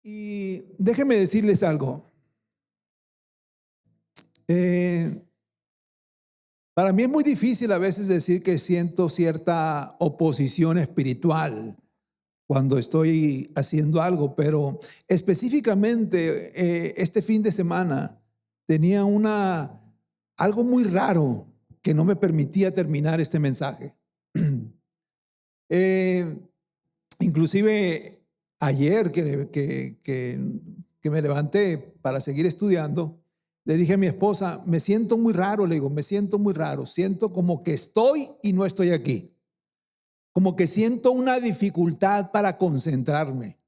Y déjenme decirles algo. Eh, para mí es muy difícil a veces decir que siento cierta oposición espiritual cuando estoy haciendo algo, pero específicamente este fin de semana tenía algo muy raro que no me permitía terminar este mensaje. Eh, Inclusive ayer que me levanté para seguir estudiando, le dije a mi esposa, me siento muy raro, le digo, me siento muy raro, siento como que estoy y no estoy aquí, como que siento una dificultad para concentrarme.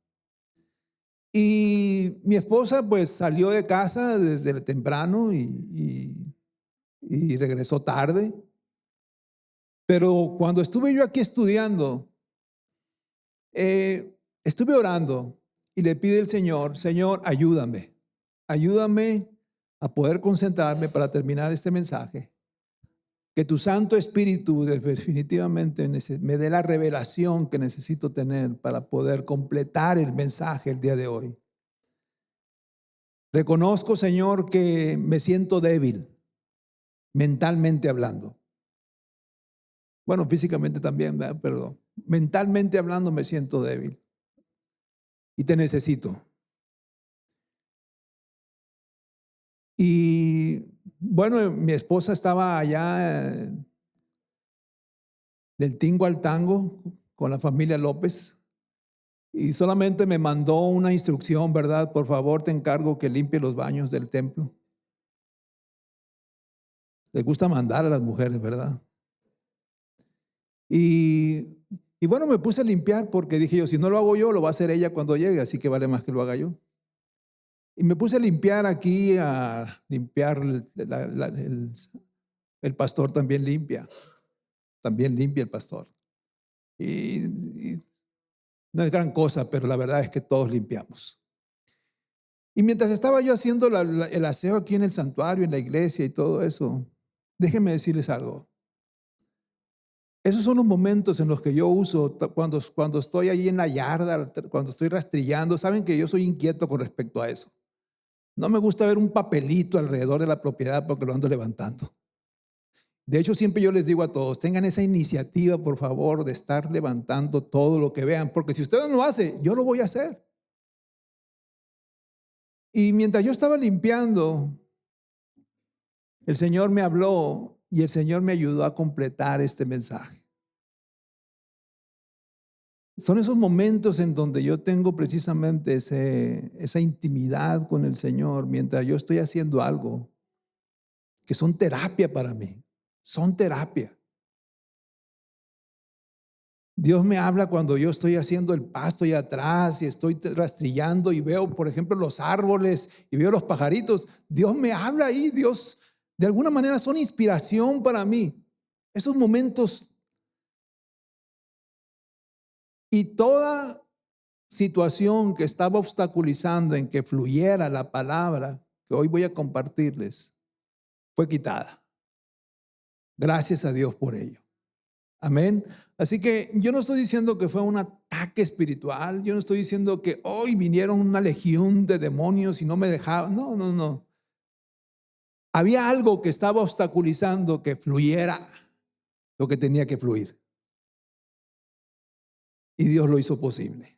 Y mi esposa pues salió de casa desde temprano y regresó tarde, pero cuando estuve yo aquí estudiando, estuve orando y le pide al Señor, Señor, ayúdame a poder concentrarme para terminar este mensaje. Que tu Santo Espíritu definitivamente me dé la revelación que necesito tener para poder completar el mensaje el día de hoy. Reconozco, Señor, que me siento débil, mentalmente hablando. Bueno, físicamente también, ¿verdad? Pero mentalmente hablando me siento débil y te necesito. Y bueno, mi esposa estaba allá del tingo al tango con la familia López y solamente me mandó una instrucción, ¿verdad? Por favor, te encargo que limpie los baños del templo. Le gusta mandar a las mujeres, ¿verdad? Y, y bueno, me puse a limpiar porque dije yo, si no lo hago yo, lo va a hacer ella cuando llegue, así que vale más que lo haga yo. Y me puse a limpiar aquí, a limpiar el pastor también limpia el pastor. Y no es gran cosa, pero la verdad es que todos limpiamos. Y mientras estaba yo haciendo el aseo aquí en el santuario, en la iglesia y todo eso, déjenme decirles algo. Esos son los momentos en los que yo uso cuando estoy ahí en la yarda, cuando estoy rastrillando. Saben que yo soy inquieto con respecto a eso. No me gusta ver un papelito alrededor de la propiedad porque lo ando levantando. De hecho, siempre yo les digo a todos, tengan esa iniciativa, por favor, de estar levantando todo lo que vean, porque si ustedes no lo hacen, yo lo voy a hacer. Y mientras yo estaba limpiando, el Señor me habló y el Señor me ayudó a completar este mensaje. Son esos momentos en donde yo tengo precisamente esa intimidad con el Señor mientras yo estoy haciendo algo que son terapia para mí, son terapia. Dios me habla cuando yo estoy haciendo el pasto allá atrás y estoy rastrillando y veo, por ejemplo, los árboles y veo los pajaritos. Dios me habla ahí, Dios de alguna manera son inspiración para mí. Esos momentos y toda situación que estaba obstaculizando en que fluyera la palabra que hoy voy a compartirles fue quitada. Gracias a Dios por ello. Amén. Así que yo no estoy diciendo que fue un ataque espiritual. Yo no estoy diciendo que hoy vinieron una legión de demonios y no me dejaban. No, no, no. Había algo que estaba obstaculizando que fluyera lo que tenía que fluir. Y Dios lo hizo posible.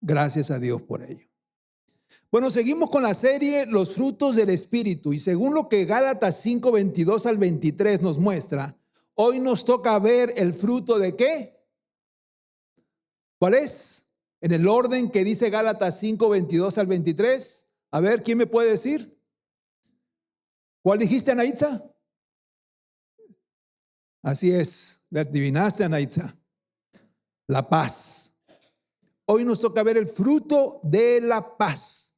Gracias a Dios por ello. Bueno, seguimos con la serie Los frutos del Espíritu. Y según lo que Gálatas 5, 22 al 23 nos muestra, hoy nos toca ver el fruto de ¿qué? ¿Cuál es? En el orden que dice Gálatas 5, 22 al 23. A ver, ¿quién me puede decir? ¿Cuál dijiste, Anaitza? Así es, le adivinaste, Anaitza. La paz. Hoy nos toca ver el fruto de la paz.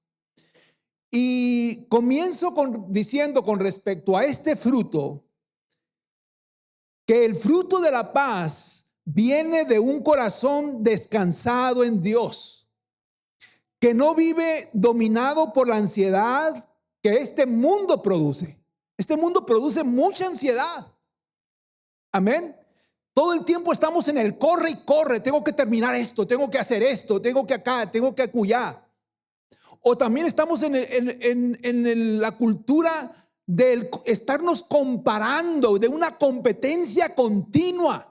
Y comienzo diciendo con respecto a este fruto, que el fruto de la paz viene de un corazón descansado en Dios, que no vive dominado por la ansiedad que este mundo produce. Este mundo produce mucha ansiedad. Amén. Todo el tiempo estamos en el corre y corre. Tengo que terminar esto, tengo que hacer esto, tengo que acá, tengo que acullá. O también estamos en la cultura de estarnos comparando, de una competencia continua.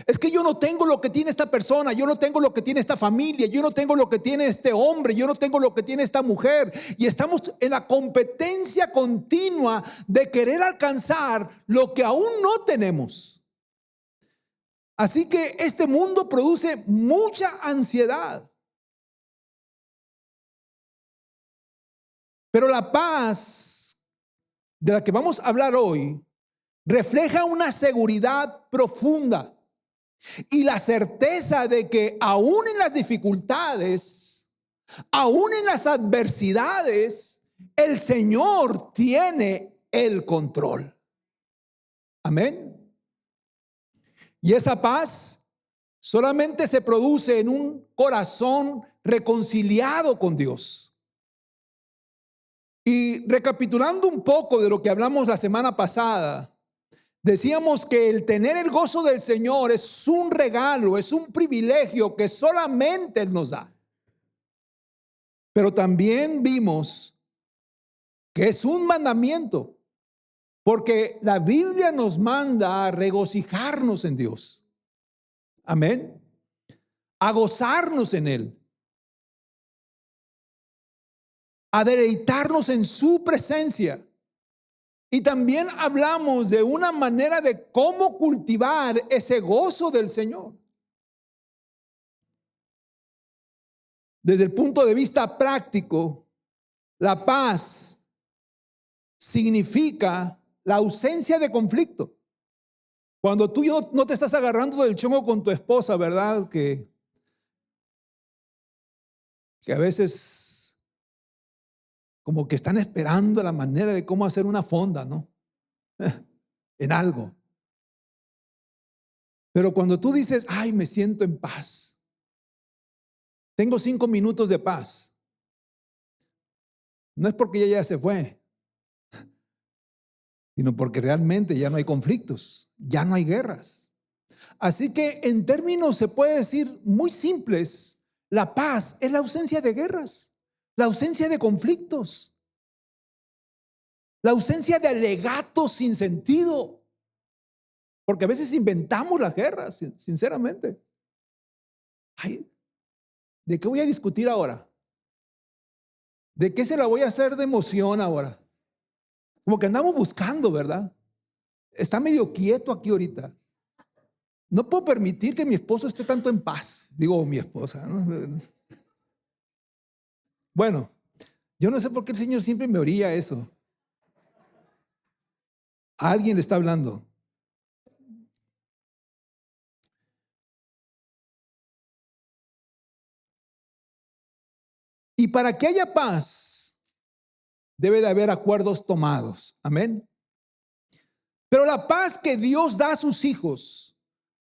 Es que yo no tengo lo que tiene esta persona, yo no tengo lo que tiene esta familia, yo no tengo lo que tiene este hombre, yo no tengo lo que tiene esta mujer. Y estamos en la competencia continua de querer alcanzar lo que aún no tenemos. Así que este mundo produce mucha ansiedad. Pero la paz de la que vamos a hablar hoy refleja una seguridad profunda y la certeza de que aún en las dificultades, aún en las adversidades, el Señor tiene el control. Amén. Y esa paz solamente se produce en un corazón reconciliado con Dios. Y recapitulando un poco de lo que hablamos la semana pasada, decíamos que el tener el gozo del Señor es un regalo, es un privilegio que solamente Él nos da. Pero también vimos que es un mandamiento, porque la Biblia nos manda a regocijarnos en Dios. Amén. A gozarnos en Él. A deleitarnos en su presencia. Y también hablamos de una manera de cómo cultivar ese gozo del Señor. Desde el punto de vista práctico, la paz significa la ausencia de conflicto. Cuando tú no te estás agarrando del chongo con tu esposa, ¿verdad? Que a veces como que están esperando la manera de cómo hacer una fonda, ¿no? En algo. Pero cuando tú dices, ay, me siento en paz, tengo 5 minutos de paz, no es porque ella ya se fue, sino porque realmente ya no hay conflictos, ya no hay guerras. Así que en términos se puede decir muy simples, la paz es la ausencia de guerras, la ausencia de conflictos, la ausencia de alegatos sin sentido. Porque a veces inventamos las guerras, sinceramente. Ay, ¿de qué voy a discutir ahora? ¿De qué se la voy a hacer de emoción ahora? Como que andamos buscando, ¿verdad? Está medio quieto aquí ahorita. No puedo permitir que mi esposo esté tanto en paz. Digo, mi esposa, ¿no? Bueno, yo no sé por qué el Señor siempre me orilla eso. A alguien le está hablando. Y para que haya paz, debe de haber acuerdos tomados. Amén. Pero la paz que Dios da a sus hijos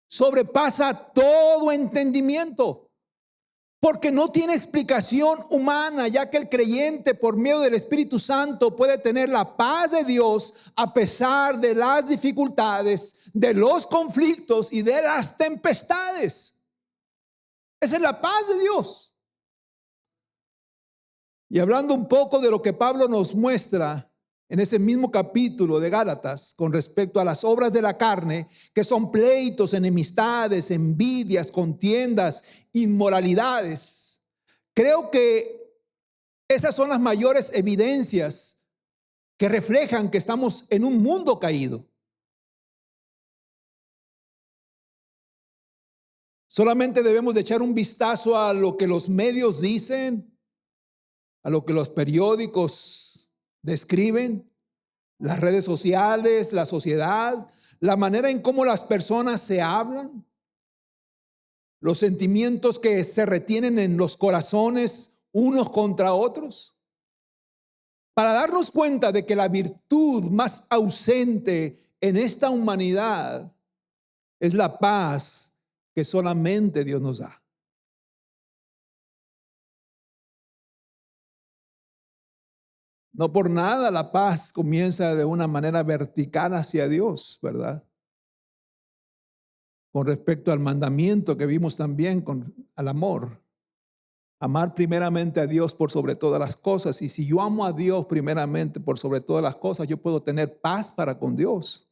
sobrepasa todo entendimiento, porque no tiene explicación humana, ya que el creyente por medio del Espíritu Santo puede tener la paz de Dios a pesar de las dificultades, de los conflictos y de las tempestades. Esa es la paz de Dios. Y hablando un poco de lo que Pablo nos muestra en ese mismo capítulo de Gálatas con respecto a las obras de la carne, que son pleitos, enemistades, envidias, contiendas, inmoralidades. Creo que esas son las mayores evidencias que reflejan que estamos en un mundo caído. Solamente debemos de echar un vistazo a lo que los medios dicen, a lo que los periódicos describen, las redes sociales, la sociedad, la manera en cómo las personas se hablan, los sentimientos que se retienen en los corazones unos contra otros, para darnos cuenta de que la virtud más ausente en esta humanidad es la paz que solamente Dios nos da. No por nada la paz comienza de una manera vertical hacia Dios, ¿verdad? Con respecto al mandamiento que vimos también al amor. Amar primeramente a Dios por sobre todas las cosas. Y si yo amo a Dios primeramente por sobre todas las cosas, yo puedo tener paz para con Dios.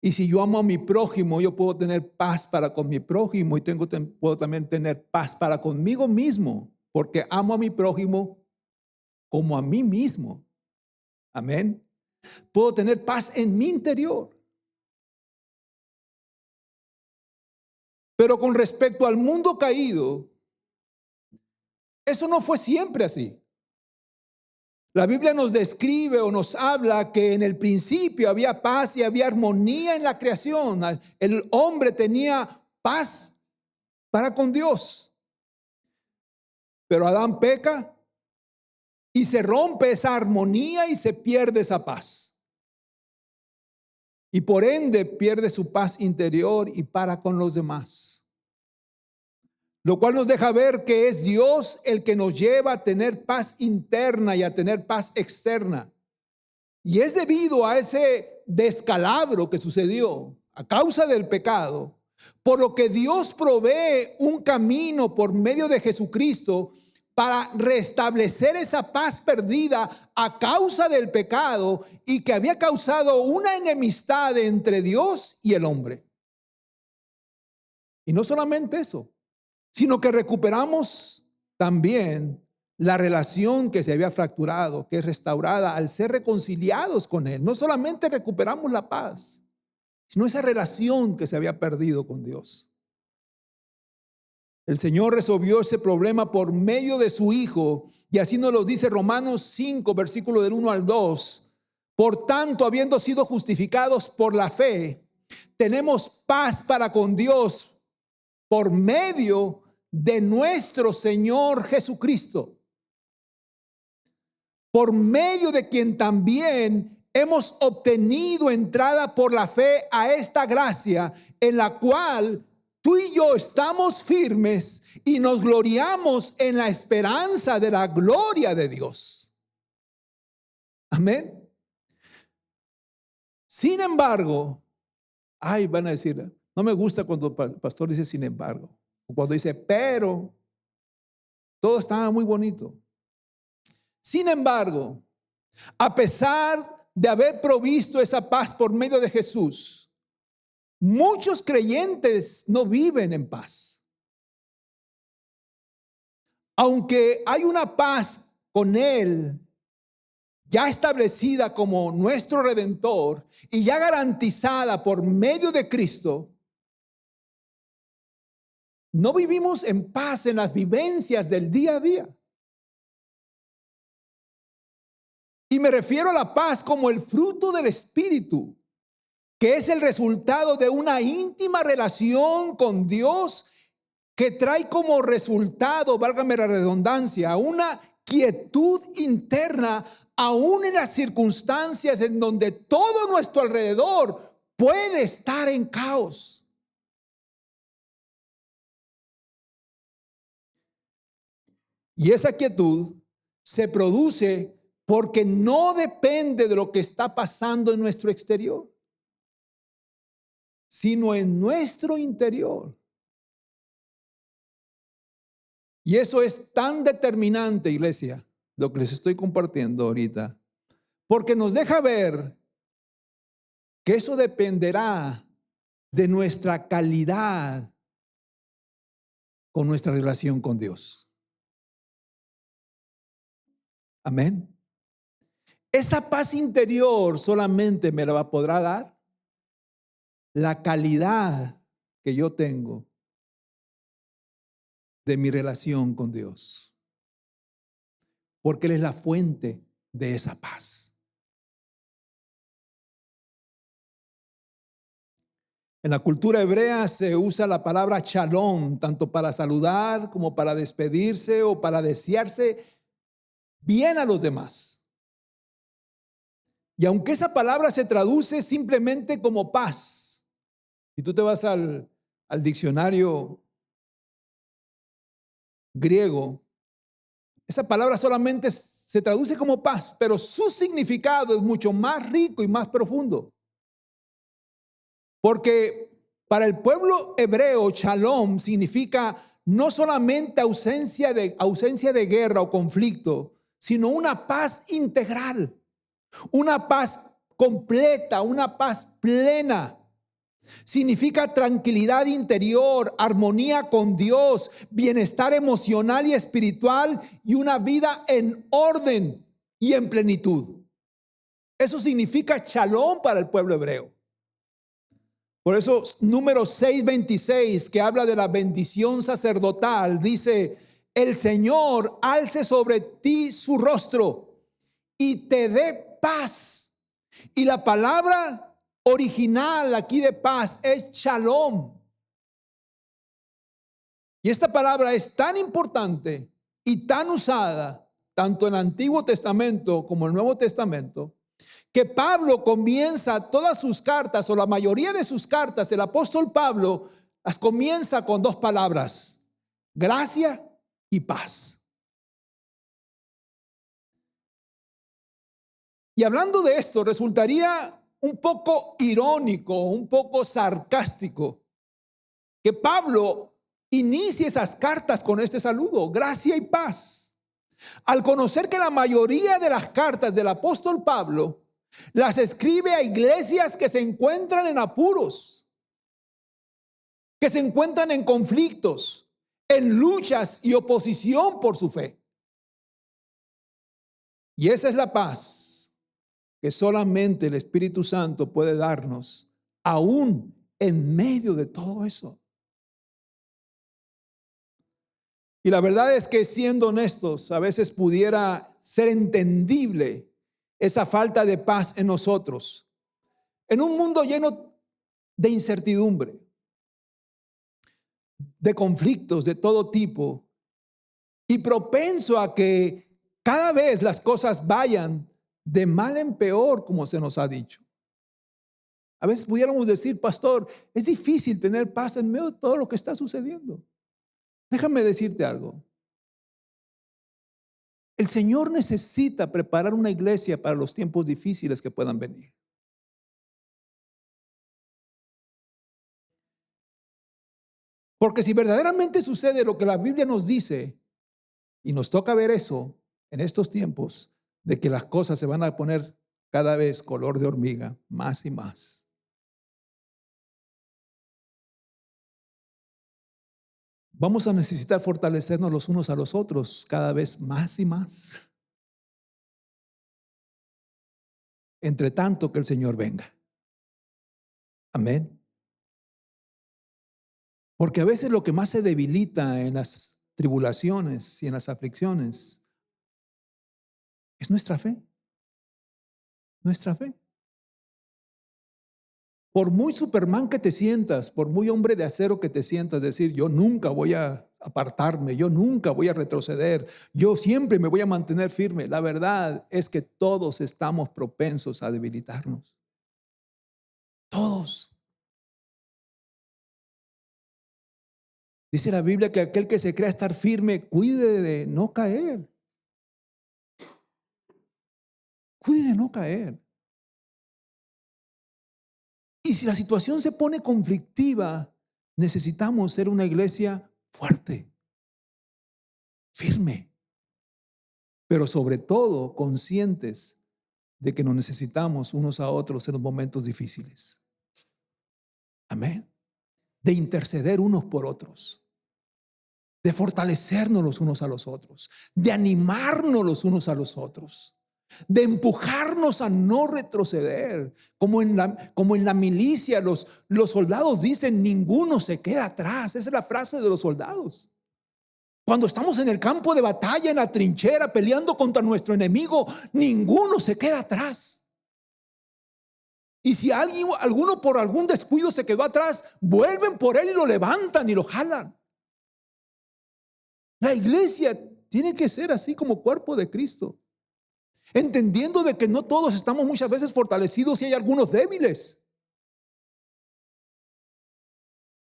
Y si yo amo a mi prójimo, yo puedo tener paz para con mi prójimo y puedo también tener paz para conmigo mismo, porque amo a mi prójimo como a mí mismo. Amén. Puedo tener paz en mi interior. Pero con respecto al mundo caído, eso no fue siempre así. La Biblia nos describe o nos habla que en el principio había paz y había armonía en la creación. El hombre tenía paz para con Dios. Pero Adán peca y se rompe esa armonía y se pierde esa paz. Y por ende pierde su paz interior y para con los demás. Lo cual nos deja ver que es Dios el que nos lleva a tener paz interna y a tener paz externa. Y es debido a ese descalabro que sucedió a causa del pecado, por lo que Dios provee un camino por medio de Jesucristo para restablecer esa paz perdida a causa del pecado y que había causado una enemistad entre Dios y el hombre. Y no solamente eso, sino que recuperamos también la relación que se había fracturado, que es restaurada al ser reconciliados con Él. No solamente recuperamos la paz, sino esa relación que se había perdido con Dios. El Señor resolvió ese problema por medio de su Hijo, y así nos lo dice Romanos 5, versículo del 1 al 2. Por tanto, habiendo sido justificados por la fe, tenemos paz para con Dios por medio de nuestro Señor Jesucristo, por medio de quien también hemos obtenido entrada por la fe a esta gracia, en la cual tú y yo estamos firmes y nos gloriamos en la esperanza de la gloria de Dios. Amén. Sin embargo, van a decir, no me gusta cuando el pastor dice sin embargo, o cuando dice pero, todo estaba muy bonito. Sin embargo, a pesar de haber provisto esa paz por medio de Jesús, muchos creyentes no viven en paz. Aunque hay una paz con Él ya establecida como nuestro Redentor y ya garantizada por medio de Cristo, no vivimos en paz en las vivencias del día a día. Y me refiero a la paz como el fruto del Espíritu, que es el resultado de una íntima relación con Dios que trae como resultado, válgame la redundancia, una quietud interna, aún en las circunstancias en donde todo nuestro alrededor puede estar en caos. Y esa quietud se produce porque no depende de lo que está pasando en nuestro exterior, sino en nuestro interior. Y eso es tan determinante, iglesia, lo que les estoy compartiendo ahorita, porque nos deja ver que eso dependerá de nuestra calidad con nuestra relación con Dios. Amén. Esa paz interior solamente me la podrá dar la calidad que yo tengo de mi relación con Dios, porque Él es la fuente de esa paz. En la cultura hebrea se usa la palabra shalom, tanto para saludar como para despedirse o para desearse bien a los demás. Y aunque esa palabra se traduce simplemente como paz, si tú te vas al diccionario griego, esa palabra solamente se traduce como paz, pero su significado es mucho más rico y más profundo. Porque para el pueblo hebreo, shalom significa no solamente ausencia de guerra o conflicto, sino una paz integral, una paz completa, una paz plena. Significa tranquilidad interior, armonía con Dios, bienestar emocional y espiritual y una vida en orden y en plenitud. Eso significa shalom para el pueblo hebreo. Por eso Números 6:26, que habla de la bendición sacerdotal, dice: el Señor alce sobre ti su rostro y te dé paz. Y la palabra original aquí de paz es shalom. Y esta palabra es tan importante y tan usada tanto en el Antiguo Testamento como en el Nuevo Testamento, que Pablo comienza todas sus cartas, o la mayoría de sus cartas, el apóstol Pablo las comienza con dos palabras: gracia y paz. Y hablando de esto, resultaría un poco irónico, un poco sarcástico, que Pablo inicie esas cartas con este saludo: gracia y paz, al conocer que la mayoría de las cartas del apóstol Pablo las escribe a iglesias que se encuentran en apuros, que se encuentran en conflictos, en luchas y oposición por su fe. Y esa es la paz que solamente el Espíritu Santo puede darnos, aún en medio de todo eso. Y la verdad es que, siendo honestos, a veces pudiera ser entendible esa falta de paz en nosotros, en un mundo lleno de incertidumbre, de conflictos de todo tipo, y propenso a que cada vez las cosas vayan de mal en peor, como se nos ha dicho. A veces pudiéramos decir: pastor, es difícil tener paz en medio de todo lo que está sucediendo. Déjame decirte algo. El Señor necesita preparar una iglesia para los tiempos difíciles que puedan venir. Porque si verdaderamente sucede lo que la Biblia nos dice, y nos toca ver eso en estos tiempos, de que las cosas se van a poner cada vez color de hormiga, más y más, vamos a necesitar fortalecernos los unos a los otros cada vez más y más, entre tanto que el Señor venga. Amén. Porque a veces lo que más se debilita en las tribulaciones y en las aflicciones es nuestra fe. Nuestra fe. Por muy Superman que te sientas, por muy hombre de acero que te sientas, decir: yo nunca voy a apartarme, yo nunca voy a retroceder, yo siempre me voy a mantener firme. La verdad es que todos estamos propensos a debilitarnos. Todos. Dice la Biblia que aquel que se crea estar firme, cuide de no caer. Cuide de no caer. Y si la situación se pone conflictiva, necesitamos ser una iglesia fuerte, firme, pero sobre todo conscientes de que nos necesitamos unos a otros en los momentos difíciles. Amén. De interceder unos por otros, de fortalecernos los unos a los otros, de animarnos los unos a los otros, de empujarnos a no retroceder. Como en la milicia, los soldados dicen: ninguno se queda atrás. Esa es la frase de los soldados. Cuando estamos en el campo de batalla, en la trinchera, peleando contra nuestro enemigo, ninguno se queda atrás. Y si alguno por algún descuido se quedó atrás, vuelven por él y lo levantan y lo jalan. La iglesia tiene que ser así como cuerpo de Cristo, entendiendo de que no todos estamos muchas veces fortalecidos y hay algunos débiles.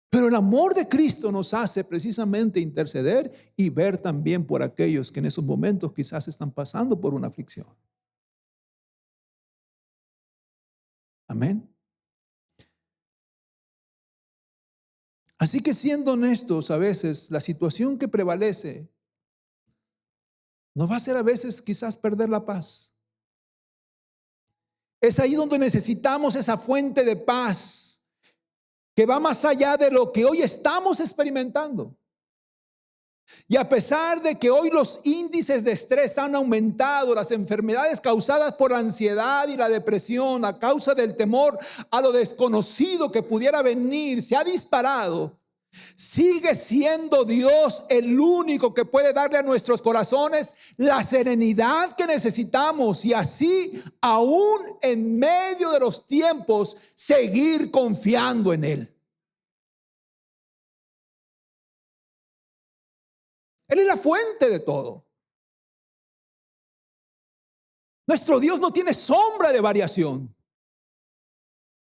Pero el amor de Cristo nos hace precisamente interceder y ver también por aquellos que en esos momentos quizás están pasando por una aflicción. Amén. Así que siendo honestos, a veces la situación que prevalece nos va a hacer a veces quizás perder la paz. Es ahí donde necesitamos esa fuente de paz que va más allá de lo que hoy estamos experimentando. Y a pesar de que hoy los índices de estrés han aumentado, las enfermedades causadas por la ansiedad y la depresión a causa del temor a lo desconocido que pudiera venir se ha disparado, sigue siendo Dios el único que puede darle a nuestros corazones la serenidad que necesitamos y así, aún en medio de los tiempos, seguir confiando en Él. Él es la fuente de todo. Nuestro Dios no tiene sombra de variación.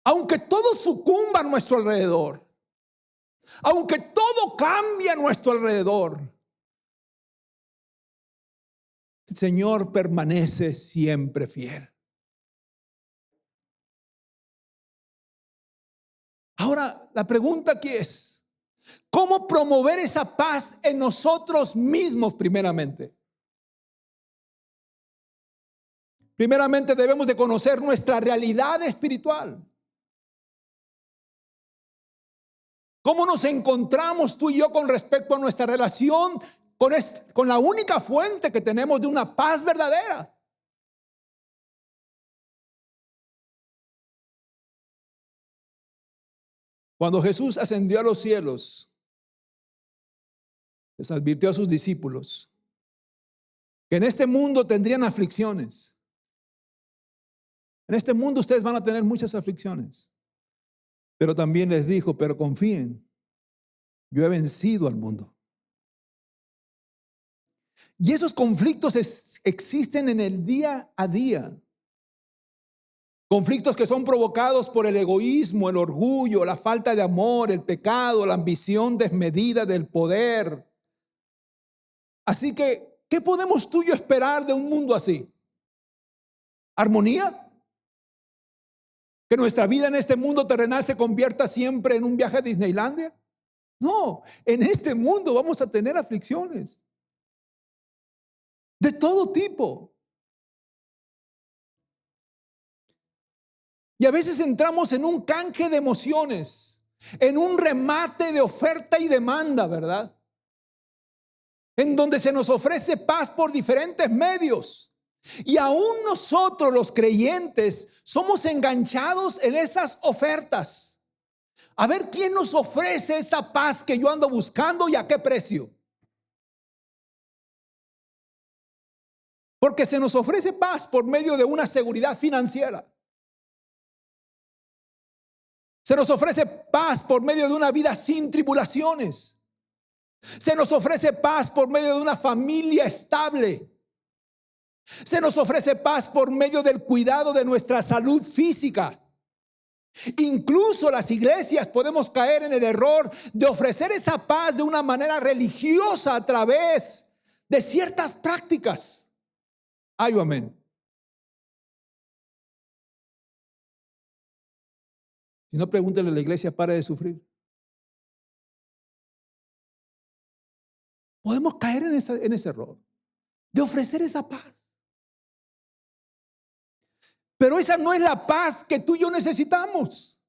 Aunque todo sucumba a nuestro alrededor, aunque todo cambie a nuestro alrededor, el Señor permanece siempre fiel. Ahora, la pregunta aquí es, ¿cómo promover esa paz en nosotros mismos primeramente? Primeramente debemos de conocer nuestra realidad espiritual. ¿Cómo nos encontramos tú y yo con respecto a nuestra relación con la única fuente que tenemos de una paz verdadera? Cuando Jesús ascendió a los cielos, les advirtió a sus discípulos que en este mundo tendrían aflicciones. En este mundo ustedes van a tener muchas aflicciones. Pero también les dijo, pero confíen, yo he vencido al mundo. Y esos conflictos existen en el día a día. Conflictos que son provocados por el egoísmo, el orgullo, la falta de amor, el pecado, la ambición desmedida del poder. Así que, ¿qué podemos tú y yo esperar de un mundo así? ¿Armonía? ¿Que nuestra vida en este mundo terrenal se convierta siempre en un viaje a Disneylandia? No, en este mundo vamos a tener aflicciones de todo tipo. Y a veces entramos en un canje de emociones, en un remate de oferta y demanda, ¿verdad? En donde se nos ofrece paz por diferentes medios. Y aún nosotros los creyentes somos enganchados en esas ofertas. A ver quién nos ofrece esa paz que yo ando buscando y a qué precio. Porque se nos ofrece paz por medio de una seguridad financiera. Se nos ofrece paz por medio de una vida sin tribulaciones. Se nos ofrece paz por medio de una familia estable. Se nos ofrece paz por medio del cuidado de nuestra salud física. Incluso las iglesias podemos caer en el error de ofrecer esa paz de una manera religiosa a través de ciertas prácticas. Ay, amén. Si no, pregúntele a la iglesia, pare de sufrir. Podemos caer en ese error de ofrecer esa paz. Pero esa no es la paz que tú y yo necesitamos.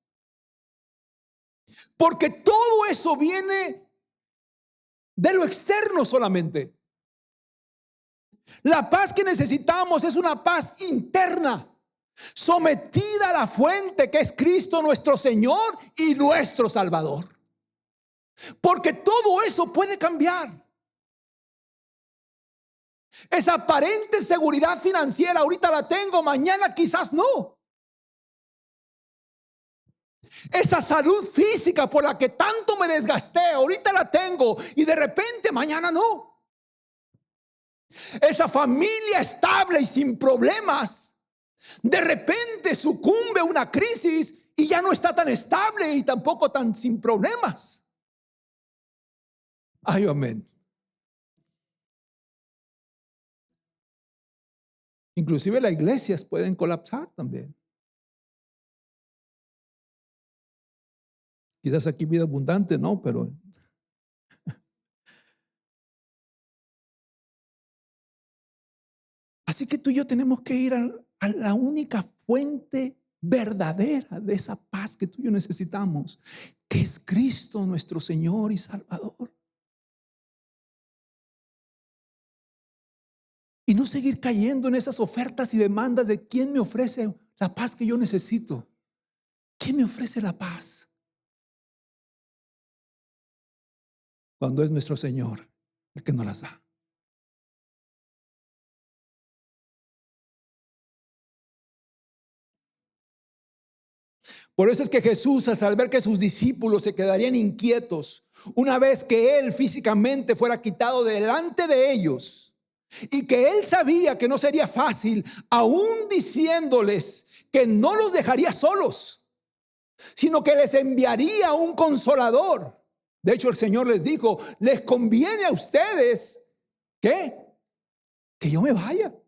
Porque todo eso viene de lo externo solamente. La paz que necesitamos es una paz interna, sometida a la fuente que es Cristo nuestro Señor y nuestro Salvador. Porque todo eso puede cambiar. Esa aparente seguridad financiera ahorita la tengo, mañana quizás no. Esa salud física por la que tanto me desgasté, ahorita la tengo y de repente mañana no. Esa familia estable y sin problemas, de repente sucumbe a una crisis y ya no está tan estable y tampoco tan sin problemas. Ay, amén. Inclusive las iglesias pueden colapsar también. Quizás aquí vida abundante, no, pero así que tú y yo tenemos que ir a la única fuente verdadera de esa paz que tú y yo necesitamos, que es Cristo nuestro Señor y Salvador. Y no seguir cayendo en esas ofertas y demandas de quién me ofrece la paz que yo necesito. ¿Quién me ofrece la paz? Cuando es nuestro Señor el que nos las da. Por eso es que Jesús, al ver que sus discípulos se quedarían inquietos una vez que Él físicamente fuera quitado delante de ellos, y que Él sabía que no sería fácil, aún diciéndoles que no los dejaría solos, sino que les enviaría un consolador. De hecho, el Señor les dijo: les conviene a ustedes que yo me vaya.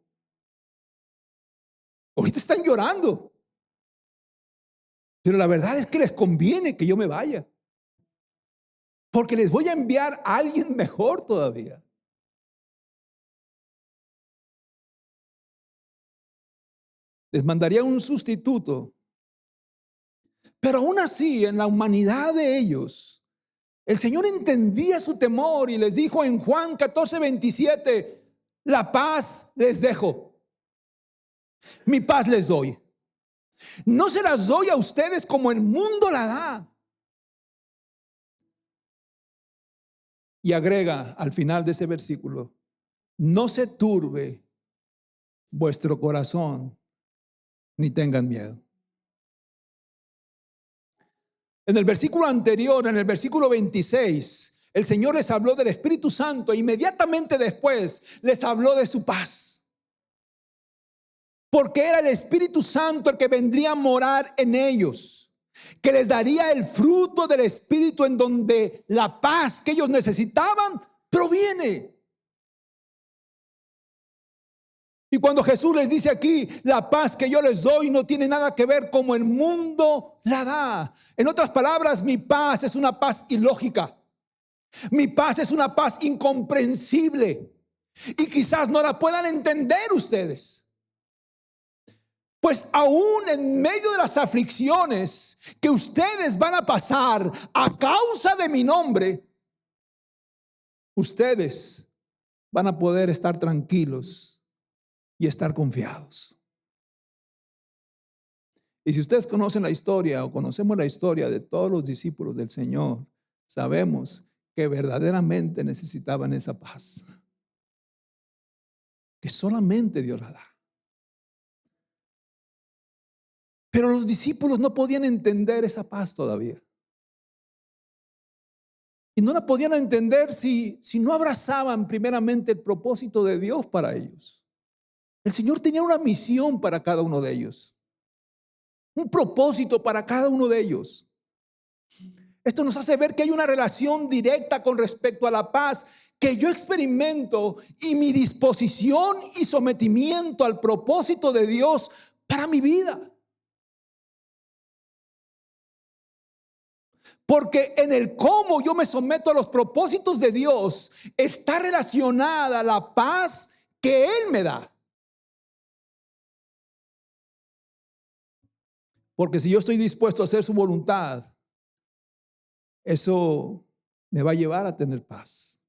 Ahorita están llorando, pero la verdad es que les conviene que yo me vaya, porque les voy a enviar a alguien mejor todavía. Les mandaría un sustituto. Pero aún así, en la humanidad de ellos, el Señor entendía su temor y les dijo en Juan 14:27: la paz les dejo, mi paz les doy. No se las doy a ustedes como el mundo la da. Y agrega al final de ese versículo: no se turbe vuestro corazón, ni tengan miedo. En el versículo anterior, en el versículo 26, el Señor les habló del Espíritu Santo e inmediatamente después les habló de su paz. Porque era el Espíritu Santo el que vendría a morar en ellos, que les daría el fruto del Espíritu, en donde la paz que ellos necesitaban proviene. Y cuando Jesús les dice aquí: la paz que yo les doy no tiene nada que ver como el mundo la da. En otras palabras, mi paz es una paz ilógica. Mi paz es una paz incomprensible. Y quizás no la puedan entender ustedes. Pues aún en medio de las aflicciones que ustedes van a pasar a causa de mi nombre, ustedes van a poder estar tranquilos y estar confiados. Y si ustedes conocen la historia o conocemos la historia de todos los discípulos del Señor, sabemos que verdaderamente necesitaban esa paz, que solamente Dios la da. Pero los discípulos no podían entender esa paz todavía. Y no la podían entender si no abrazaban primeramente el propósito de Dios para ellos. El Señor tenía una misión para cada uno de ellos, un propósito para cada uno de ellos. Esto nos hace ver que hay una relación directa con respecto a la paz que yo experimento y mi disposición y sometimiento al propósito de Dios para mi vida. Porque en el cómo yo me someto a los propósitos de Dios está relacionada la paz que Él me da. Porque si yo estoy dispuesto a hacer su voluntad, eso me va a llevar a tener paz.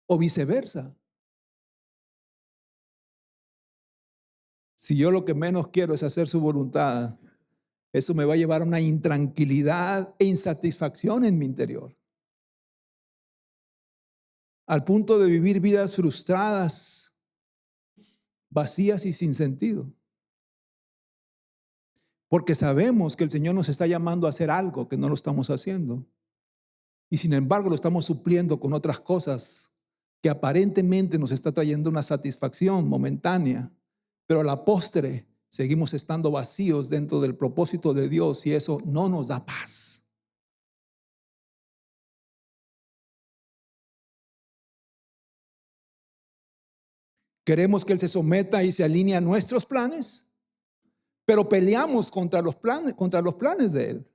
O viceversa. Si yo lo que menos quiero es hacer su voluntad, eso me va a llevar a una intranquilidad e insatisfacción en mi interior. Al punto de vivir vidas frustradas, vacías y sin sentido. Porque sabemos que el Señor nos está llamando a hacer algo que no lo estamos haciendo. Y sin embargo lo estamos supliendo con otras cosas que aparentemente nos está trayendo una satisfacción momentánea. Pero a la postre seguimos estando vacíos dentro del propósito de Dios y eso no nos da paz. Queremos que Él se someta y se alinee a nuestros planes, pero peleamos contra los planes de Él.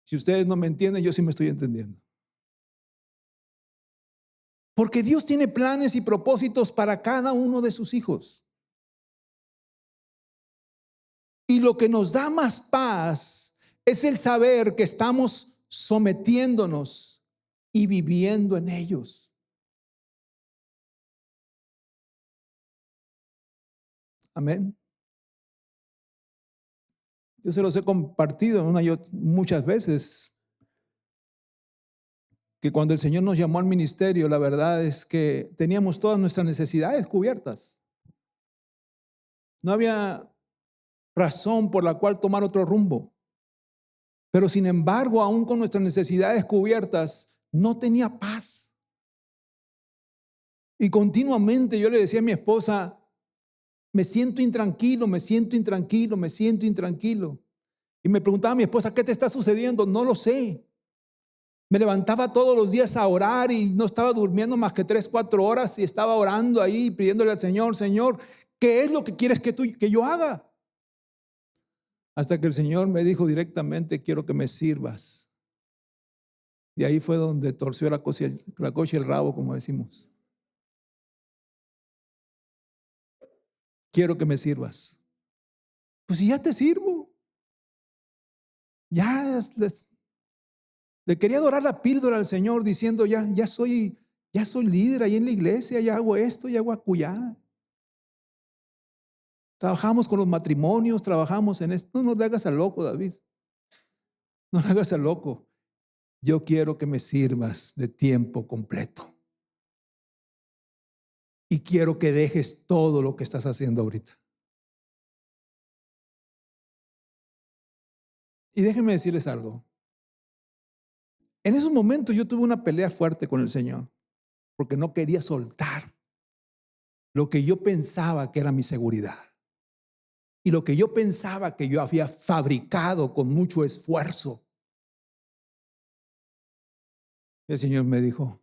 Si ustedes no me entienden, yo sí me estoy entendiendo. Porque Dios tiene planes y propósitos para cada uno de sus hijos. Y lo que nos da más paz es el saber que estamos sometiéndonos y viviendo en ellos. Amén. Yo se los he compartido muchas veces, que cuando el Señor nos llamó al ministerio, la verdad es que teníamos todas nuestras necesidades cubiertas. No había razón por la cual tomar otro rumbo. Pero sin embargo, aún con nuestras necesidades cubiertas, no tenía paz. Y continuamente yo le decía a mi esposa, me siento intranquilo, me siento intranquilo, me siento intranquilo. Y me preguntaba a mi esposa, ¿qué te está sucediendo? No lo sé. Me levantaba todos los días a orar y no estaba durmiendo más que 3, 4 horas y estaba orando ahí, pidiéndole al Señor, Señor, ¿qué es lo que quieres que yo haga? Hasta que el Señor me dijo directamente, quiero que me sirvas. Y ahí fue donde torció la cocha y el rabo, como decimos. Quiero que me sirvas. Pues si ya te sirvo. Ya le quería dorar la píldora al Señor diciendo, ya soy líder ahí en la iglesia, ya hago esto, ya hago acullá. Trabajamos con los matrimonios, trabajamos en esto. No le hagas al loco, David. No le hagas al loco. Yo quiero que me sirvas de tiempo completo. Y quiero que dejes todo lo que estás haciendo ahorita. Y déjenme decirles algo. En esos momentos yo tuve una pelea fuerte con el Señor, porque no quería soltar lo que yo pensaba que era mi seguridad. Y lo que yo pensaba que yo había fabricado con mucho esfuerzo. Y el Señor me dijo,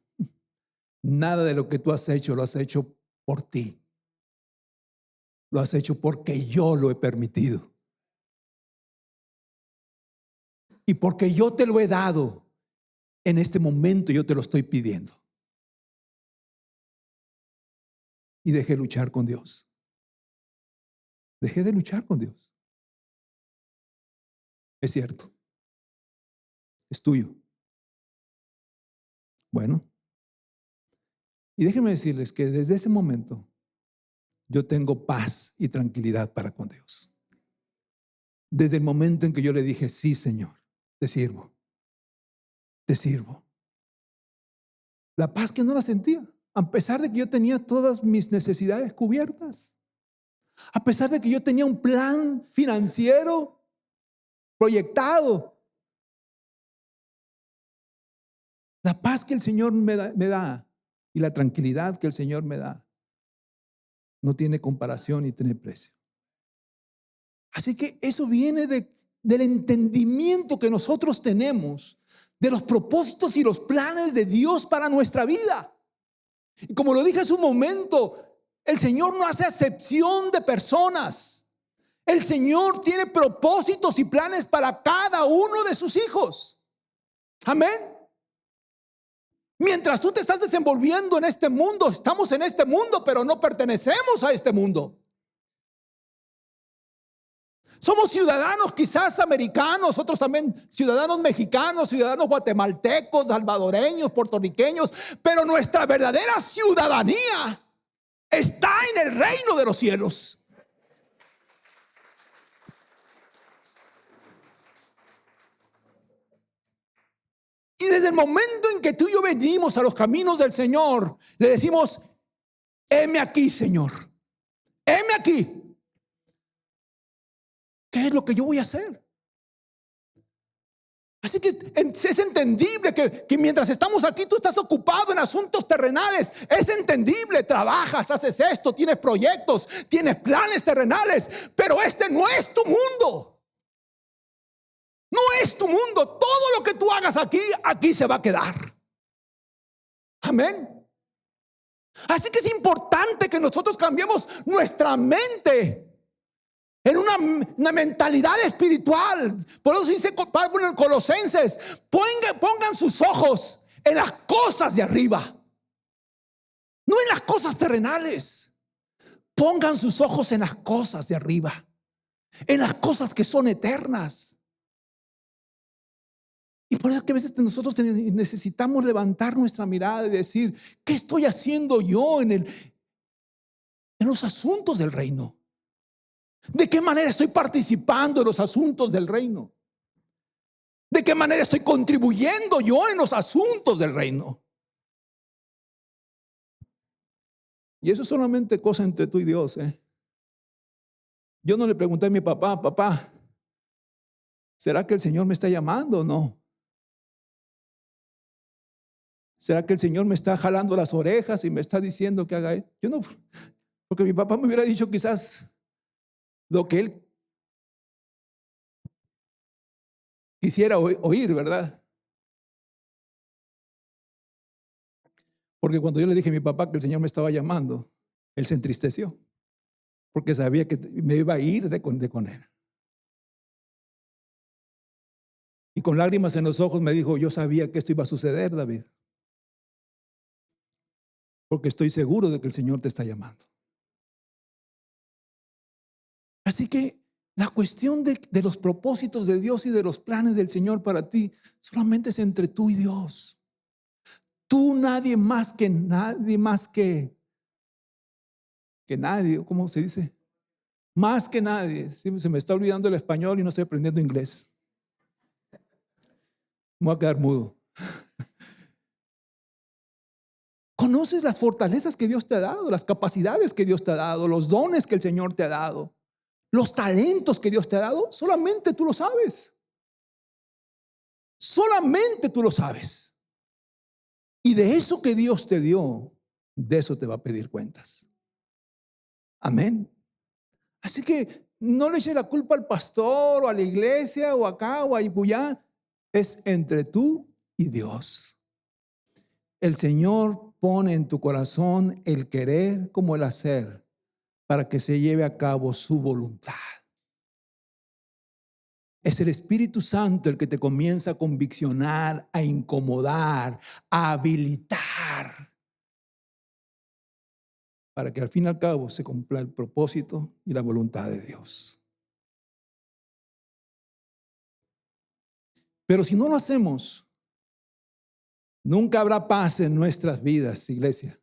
nada de lo que tú has hecho lo has hecho por ti. Lo has hecho porque yo lo he permitido. Y porque yo te lo he dado, en este momento yo te lo estoy pidiendo. Y dejé luchar con Dios. Dejé de luchar con Dios. Es cierto. Es tuyo. Bueno. Y déjenme decirles que desde ese momento yo tengo paz y tranquilidad para con Dios. Desde el momento en que yo le dije, sí, Señor, te sirvo. Te sirvo. La paz que no la sentía, a pesar de que yo tenía todas mis necesidades cubiertas. A pesar de que yo tenía un plan financiero proyectado. La paz que el Señor me da y la tranquilidad que el Señor me da no tiene comparación ni tiene precio. Así que eso viene del entendimiento que nosotros tenemos de los propósitos y los planes de Dios para nuestra vida. Y como lo dije hace un momento, el Señor no hace acepción de personas. El Señor tiene propósitos y planes para cada uno de sus hijos. Amén. Mientras tú te estás desenvolviendo en este mundo, estamos en este mundo, pero no pertenecemos a este mundo. Somos ciudadanos quizás americanos, otros también ciudadanos mexicanos, ciudadanos guatemaltecos, salvadoreños, puertorriqueños, pero nuestra verdadera ciudadanía está en el reino de los cielos. Y desde el momento en que tú y yo venimos a los caminos del Señor, le decimos, heme aquí, Señor, heme aquí. ¿Qué es lo que yo voy a hacer? Así que es entendible que mientras estamos aquí tú estás ocupado en asuntos terrenales. Es entendible, trabajas, haces esto, tienes proyectos, tienes planes terrenales, pero este no es tu mundo. No es tu mundo. Todo lo que tú hagas aquí se va a quedar. Amén. Así que es importante que nosotros cambiemos nuestra mente en una mentalidad espiritual. Por eso dice Pablo en Colosenses, pongan sus ojos en las cosas de arriba, no en las cosas terrenales. Pongan sus ojos en las cosas de arriba, en las cosas que son eternas. Y por eso que a veces nosotros necesitamos levantar nuestra mirada y decir, ¿qué estoy haciendo yo en los asuntos del reino? ¿De qué manera estoy participando en los asuntos del reino? ¿De qué manera estoy contribuyendo yo en los asuntos del reino? Y eso es solamente cosa entre tú y Dios. Yo no le pregunté a mi papá, papá, ¿será que el Señor me está llamando o no? ¿Será que el Señor me está jalando las orejas y me está diciendo que haga? Yo no, porque mi papá me hubiera dicho quizás lo que él quisiera oír, ¿verdad? Porque cuando yo le dije a mi papá que el Señor me estaba llamando, él se entristeció, porque sabía que me iba a ir de con él. Y con lágrimas en los ojos me dijo, yo sabía que esto iba a suceder, David, porque estoy seguro de que el Señor te está llamando. Así que la cuestión de los propósitos de Dios y de los planes del Señor para ti solamente es entre tú y Dios. Tú, nadie más que nadie, ¿cómo se dice? Más que nadie. Sí, se me está olvidando el español y no estoy aprendiendo inglés. Me voy a quedar mudo. Conoces las fortalezas que Dios te ha dado, las capacidades que Dios te ha dado, los dones que el Señor te ha dado, los talentos que Dios te ha dado. Solamente tú lo sabes. Solamente tú lo sabes. Y de eso que Dios te dio, de eso te va a pedir cuentas. Amén. Así que no le eches la culpa al pastor o a la iglesia o acá o allá. Es entre tú y Dios. El Señor pone en tu corazón el querer como el hacer para que se lleve a cabo su voluntad. Es el Espíritu Santo el que te comienza a conviccionar, a incomodar, a habilitar, para que al fin y al cabo se cumpla el propósito y la voluntad de Dios. Pero si no lo hacemos, nunca habrá paz en nuestras vidas, iglesia.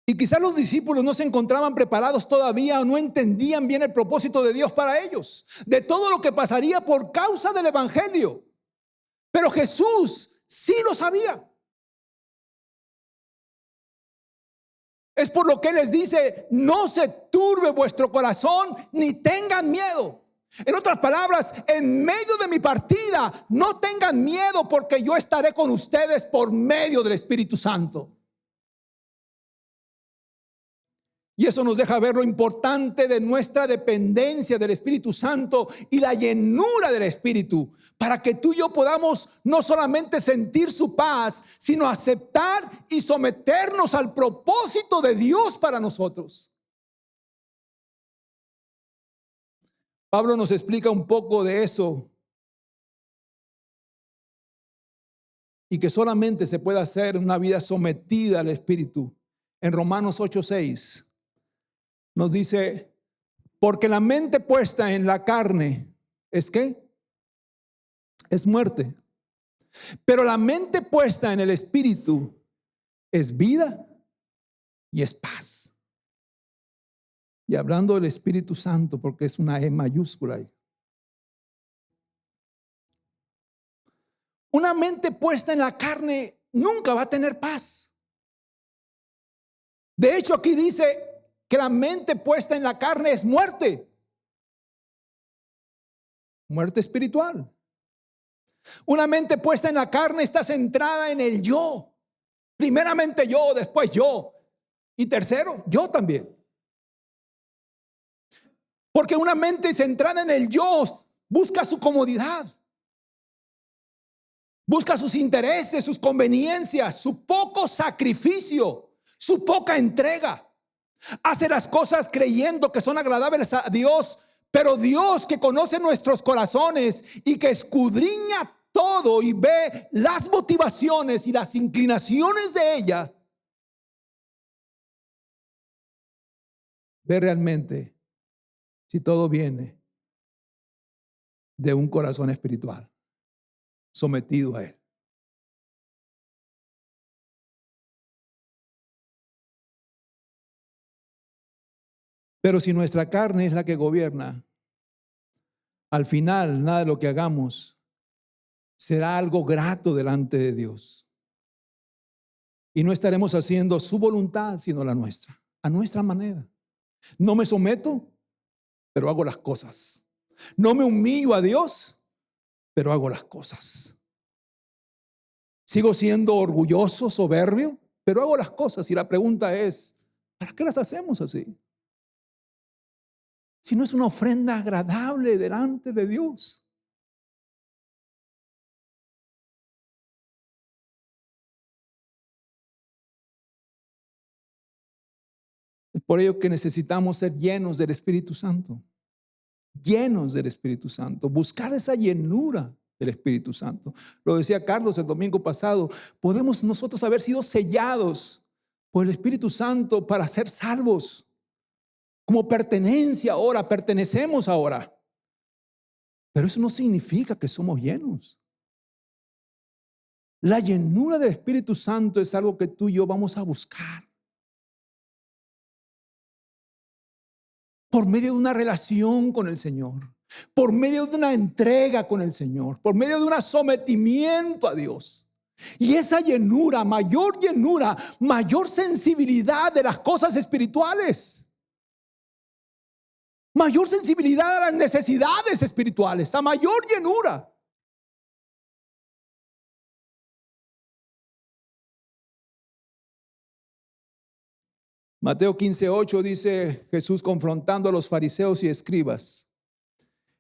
Y quizás los discípulos no se encontraban preparados todavía o no entendían bien el propósito de Dios para ellos, de todo lo que pasaría por causa del evangelio. Pero Jesús sí lo sabía. Es por lo que Él les dice, no se turbe vuestro corazón ni tengan miedo. En otras palabras, en medio de mi partida, no tengan miedo porque yo estaré con ustedes por medio del Espíritu Santo. Y eso nos deja ver lo importante de nuestra dependencia del Espíritu Santo y la llenura del Espíritu, para que tú y yo podamos no solamente sentir su paz, sino aceptar y someternos al propósito de Dios para nosotros. Pablo nos explica un poco de eso y que solamente se puede hacer una vida sometida al Espíritu. En Romanos 8:6 nos dice, porque la mente puesta en la carne ¿es qué? Es muerte. Pero la mente puesta en el Espíritu es vida y es paz. Y hablando del Espíritu Santo, porque es una E mayúscula ahí. Una mente puesta en la carne nunca va a tener paz. De hecho, aquí dice que la mente puesta en la carne es muerte. Muerte espiritual. Una mente puesta en la carne está centrada en el yo. Primeramente yo, después yo. Y tercero, yo también. Porque una mente centrada en el yo busca su comodidad. Busca sus intereses, sus conveniencias, su poco sacrificio, su poca entrega. hace las cosas creyendo que son agradables a Dios, pero Dios, que conoce nuestros corazones y que escudriña todo y ve las motivaciones y las inclinaciones de ella, ve realmente si todo viene de un corazón espiritual sometido a Él. Pero si nuestra carne es la que gobierna, al final nada de lo que hagamos será algo grato delante de Dios. Y no estaremos haciendo su voluntad, sino la nuestra, a nuestra manera. No me someto, pero hago las cosas. No me humillo a Dios, pero hago las cosas. Sigo siendo orgulloso, soberbio, pero hago las cosas. Y la pregunta es, ¿para qué las hacemos así? Si no es una ofrenda agradable delante de Dios. Es por ello que necesitamos ser llenos del Espíritu Santo. Llenos del Espíritu Santo. Buscar esa llenura del Espíritu Santo. Lo decía Carlos el domingo pasado. Podemos nosotros haber sido sellados por el Espíritu Santo para ser salvos. Como pertenencia ahora, pertenecemos ahora. Pero eso no significa que somos llenos. La llenura del Espíritu Santo es algo que tú y yo vamos a buscar. Por medio de una relación con el Señor. Por medio de una entrega con el Señor. Por medio de un sometimiento a Dios. Y esa llenura, mayor sensibilidad de las cosas espirituales. Mayor sensibilidad a las necesidades espirituales, a mayor llenura. Mateo 15:8 dice Jesús confrontando a los fariseos y escribas: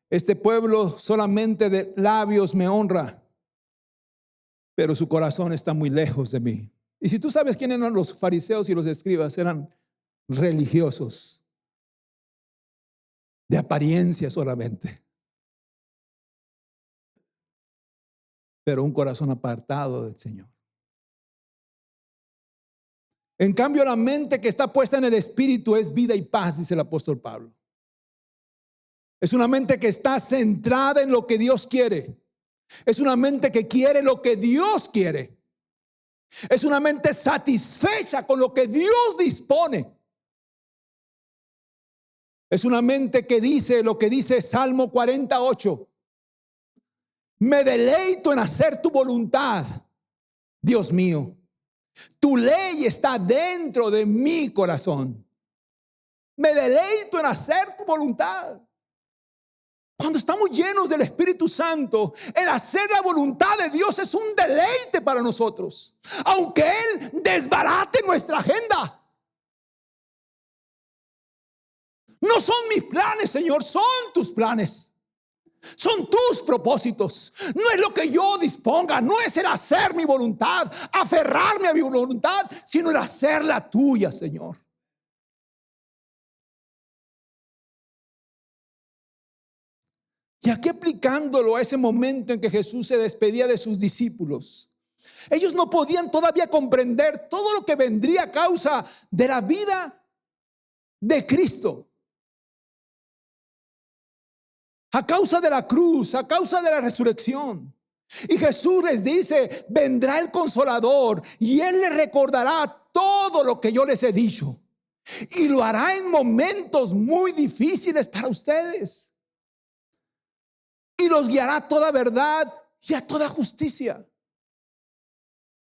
este pueblo solamente de labios me honra, pero su corazón está muy lejos de mí. Y si tú sabes quiénes eran los fariseos y los escribas, eran religiosos. De apariencia solamente, pero un corazón apartado del Señor. En cambio, la mente que está puesta en el Espíritu es vida y paz, dice el apóstol Pablo. Es una mente que está centrada en lo que Dios quiere. Es una mente que quiere lo que Dios quiere. Es una mente satisfecha con lo que Dios dispone. Es una mente que dice lo que dice Salmo 48. Me deleito en hacer tu voluntad, Dios mío. Tu ley está dentro de mi corazón. Me deleito en hacer tu voluntad. Cuando estamos llenos del Espíritu Santo, el hacer la voluntad de Dios es un deleite para nosotros. Aunque Él desbarate nuestra agenda. No son mis planes, Señor, son tus planes. Son tus propósitos. No es lo que yo disponga, no es el hacer mi voluntad, aferrarme a mi voluntad, sino el hacer la tuya, Señor. Y aquí aplicándolo a ese momento en que Jesús se despedía de sus discípulos. Ellos no podían todavía comprender todo lo que vendría a causa de la vida de Cristo. A causa de la cruz, a causa de la resurrección. Y Jesús les dice, vendrá el Consolador y Él les recordará todo lo que yo les he dicho. Y lo hará en momentos muy difíciles para ustedes. Y los guiará a toda verdad y a toda justicia.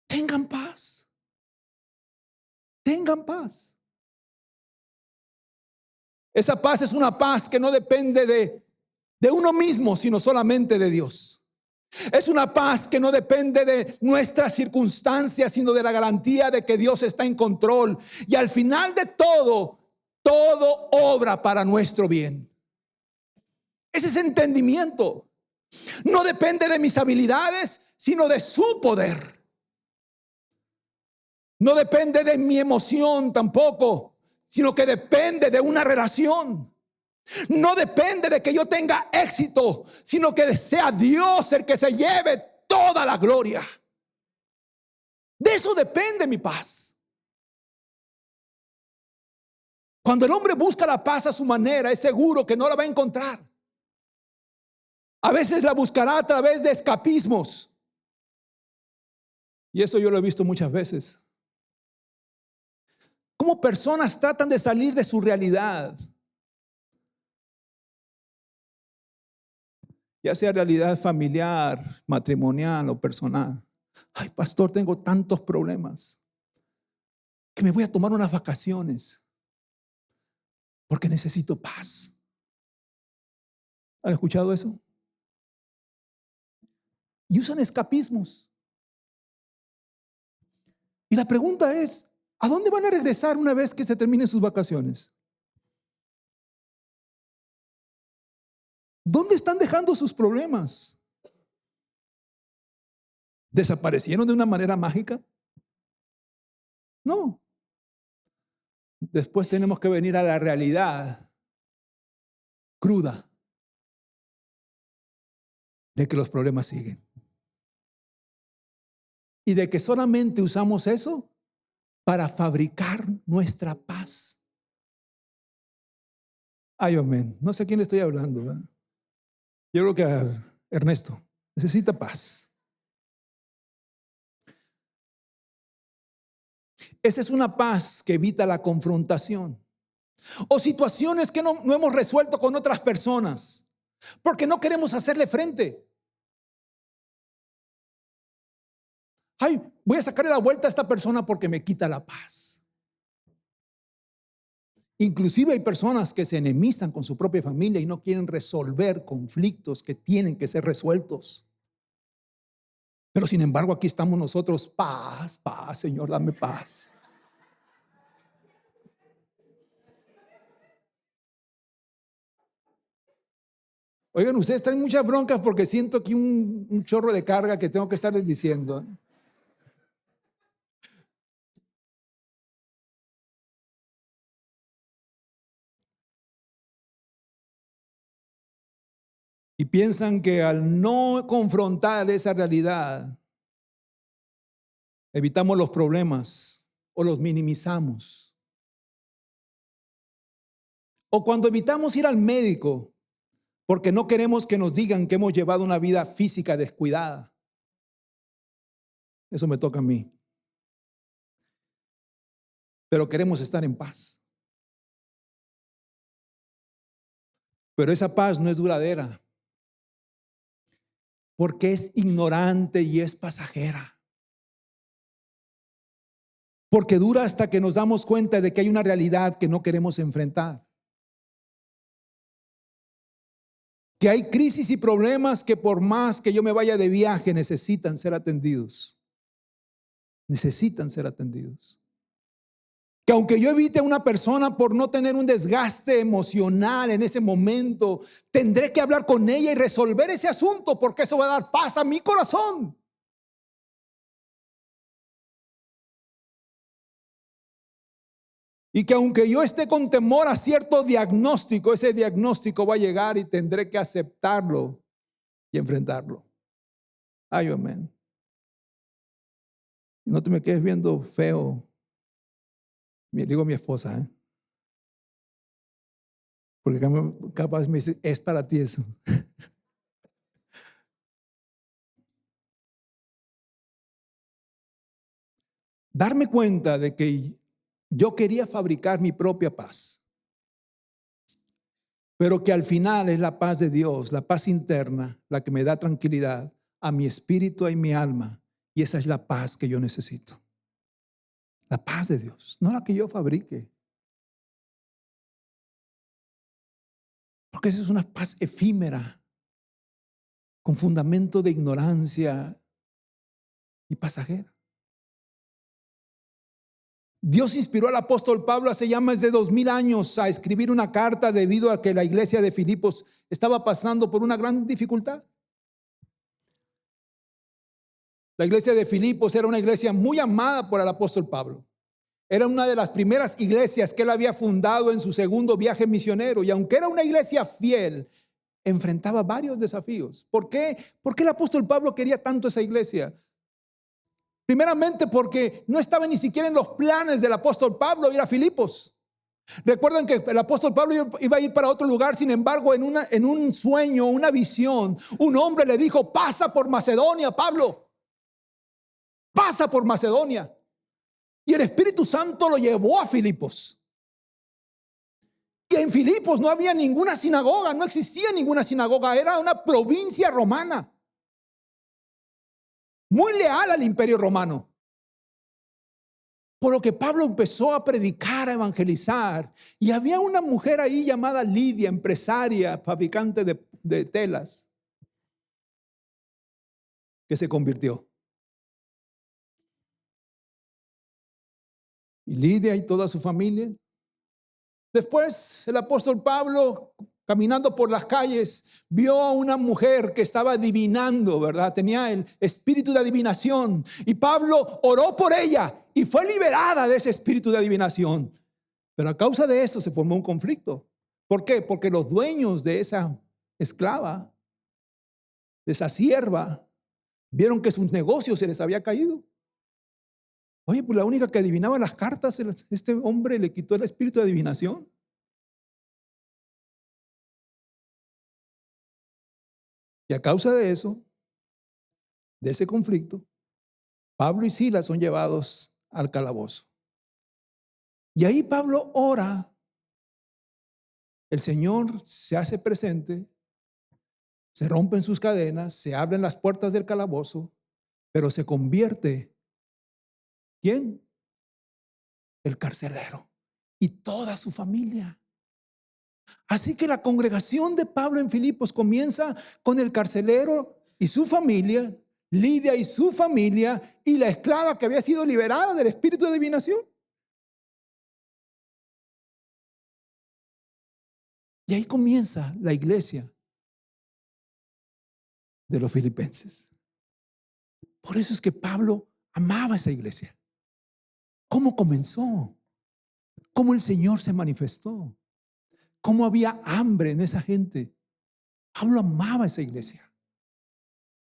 Tengan paz. Tengan paz. Esa paz es una paz que no depende de uno mismo, sino solamente de Dios. Es una paz que no depende de nuestras circunstancias, sino de la garantía de que Dios está en control. Y al final de todo obra para nuestro bien. Ese es entendimiento. No depende de mis habilidades, sino de su poder. No depende de mi emoción tampoco, sino que depende de una relación. No depende de que yo tenga éxito, sino que sea Dios el que se lleve toda la gloria. De eso depende mi paz. Cuando el hombre busca la paz a su manera, es seguro que no la va a encontrar. A veces la buscará a través de escapismos. Y eso yo lo he visto muchas veces. Cómo personas tratan de salir de su realidad. Ya sea realidad familiar, matrimonial o personal. Ay, pastor, tengo tantos problemas que me voy a tomar unas vacaciones porque necesito paz. ¿Han escuchado eso? Y usan escapismos. Y la pregunta es, ¿a dónde van a regresar una vez que se terminen sus vacaciones? ¿Dónde están dejando sus problemas? ¿Desaparecieron de una manera mágica? No. Después tenemos que venir a la realidad cruda de que los problemas siguen. Y de que solamente usamos eso para fabricar nuestra paz. Ay, amén. No sé a quién le estoy hablando, ¿verdad? Yo creo que a Ernesto. Necesita paz. Esa es una paz que evita la confrontación. O situaciones que no hemos resuelto con otras personas porque no queremos hacerle frente. Ay, voy a sacarle la vuelta a esta persona porque me quita la paz. Inclusive hay personas que se enemistan con su propia familia y no quieren resolver conflictos que tienen que ser resueltos. Pero sin embargo aquí estamos nosotros, paz, paz, Señor, dame paz. Oigan, ustedes traen muchas broncas porque siento aquí un chorro de carga que tengo que estarles diciendo. Y piensan que al no confrontar esa realidad, evitamos los problemas o los minimizamos. O cuando evitamos ir al médico porque no queremos que nos digan que hemos llevado una vida física descuidada. Eso me toca a mí. Pero queremos estar en paz. Pero esa paz no es duradera. Porque es ignorante y es pasajera. Porque dura hasta que nos damos cuenta de que hay una realidad que no queremos enfrentar. Que hay crisis y problemas que por más que yo me vaya de viaje necesitan ser atendidos. Necesitan ser atendidos. Que aunque yo evite a una persona por no tener un desgaste emocional en ese momento, tendré que hablar con ella y resolver ese asunto porque eso va a dar paz a mi corazón. Y que aunque yo esté con temor a cierto diagnóstico, ese diagnóstico va a llegar y tendré que aceptarlo y enfrentarlo. Ay, amén. No te me quedes viendo feo. Digo a mi esposa, ¿eh? Porque capaz me dice, es para ti eso. Darme cuenta de que yo quería fabricar mi propia paz, pero que al final es la paz de Dios, la paz interna, la que me da tranquilidad a mi espíritu y mi alma. Y esa es la paz que yo necesito. La paz de Dios, no la que yo fabrique. Porque esa es una paz efímera, con fundamento de ignorancia y pasajera. Dios inspiró al apóstol Pablo hace ya más de 2000 años a escribir una carta debido a que la iglesia de Filipos estaba pasando por una gran dificultad. La iglesia de Filipos era una iglesia muy amada por el apóstol Pablo. Era una de las primeras iglesias que él había fundado en su segundo viaje misionero. Y aunque era una iglesia fiel, enfrentaba varios desafíos. ¿Por qué? ¿Por qué el apóstol Pablo quería tanto esa iglesia? Primeramente porque no estaba ni siquiera en los planes del apóstol Pablo ir a Filipos. Recuerdan que el apóstol Pablo iba a ir para otro lugar. Sin embargo, en un sueño, una visión, un hombre le dijo: pasa por Macedonia, Pablo. Pasa por Macedonia. Y el Espíritu Santo lo llevó a Filipos. Y en Filipos no había ninguna sinagoga, no existía ninguna sinagoga. Era una provincia romana, muy leal al imperio romano. Por lo que Pablo empezó a predicar, a evangelizar. Y había una mujer ahí llamada Lidia, empresaria, fabricante de telas, que se convirtió. Y Lidia y toda su familia. Después el apóstol Pablo, caminando por las calles, vio a una mujer que estaba adivinando, ¿verdad? Tenía el espíritu de adivinación. Y Pablo oró por ella y fue liberada de ese espíritu de adivinación. Pero a causa de eso se formó un conflicto. ¿Por qué? Porque los dueños de esa esclava, de esa sierva, vieron que sus negocios se les había caído. Oye, pues la única que adivinaba las cartas, este hombre le quitó el espíritu de adivinación. Y a causa de eso, de ese conflicto, Pablo y Silas son llevados al calabozo. Y ahí Pablo ora. El Señor se hace presente, se rompen sus cadenas, se abren las puertas del calabozo, pero se convierte, ¿quién? El carcelero y toda su familia. Así que la congregación de Pablo en Filipos comienza con el carcelero y su familia, Lidia y su familia, y la esclava que había sido liberada del espíritu de adivinación. Y ahí comienza la iglesia de los filipenses. Por eso es que Pablo amaba esa iglesia. ¿Cómo comenzó? ¿Cómo el Señor se manifestó? ¿Cómo había hambre en esa gente? Pablo amaba esa iglesia.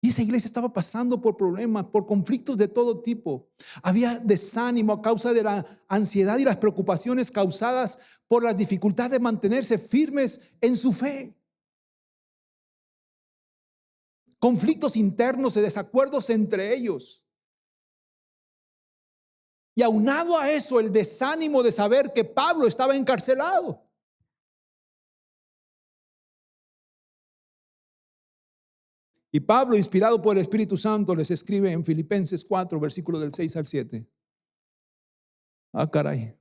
Y esa iglesia estaba pasando por problemas, por conflictos de todo tipo. Había desánimo a causa de la ansiedad y las preocupaciones causadas por las dificultades de mantenerse firmes en su fe. Conflictos internos y desacuerdos entre ellos. Y aunado a eso, el desánimo de saber que Pablo estaba encarcelado. Y Pablo, inspirado por el Espíritu Santo, les escribe en Filipenses 4, versículos del 6 al 7. Ah, caray.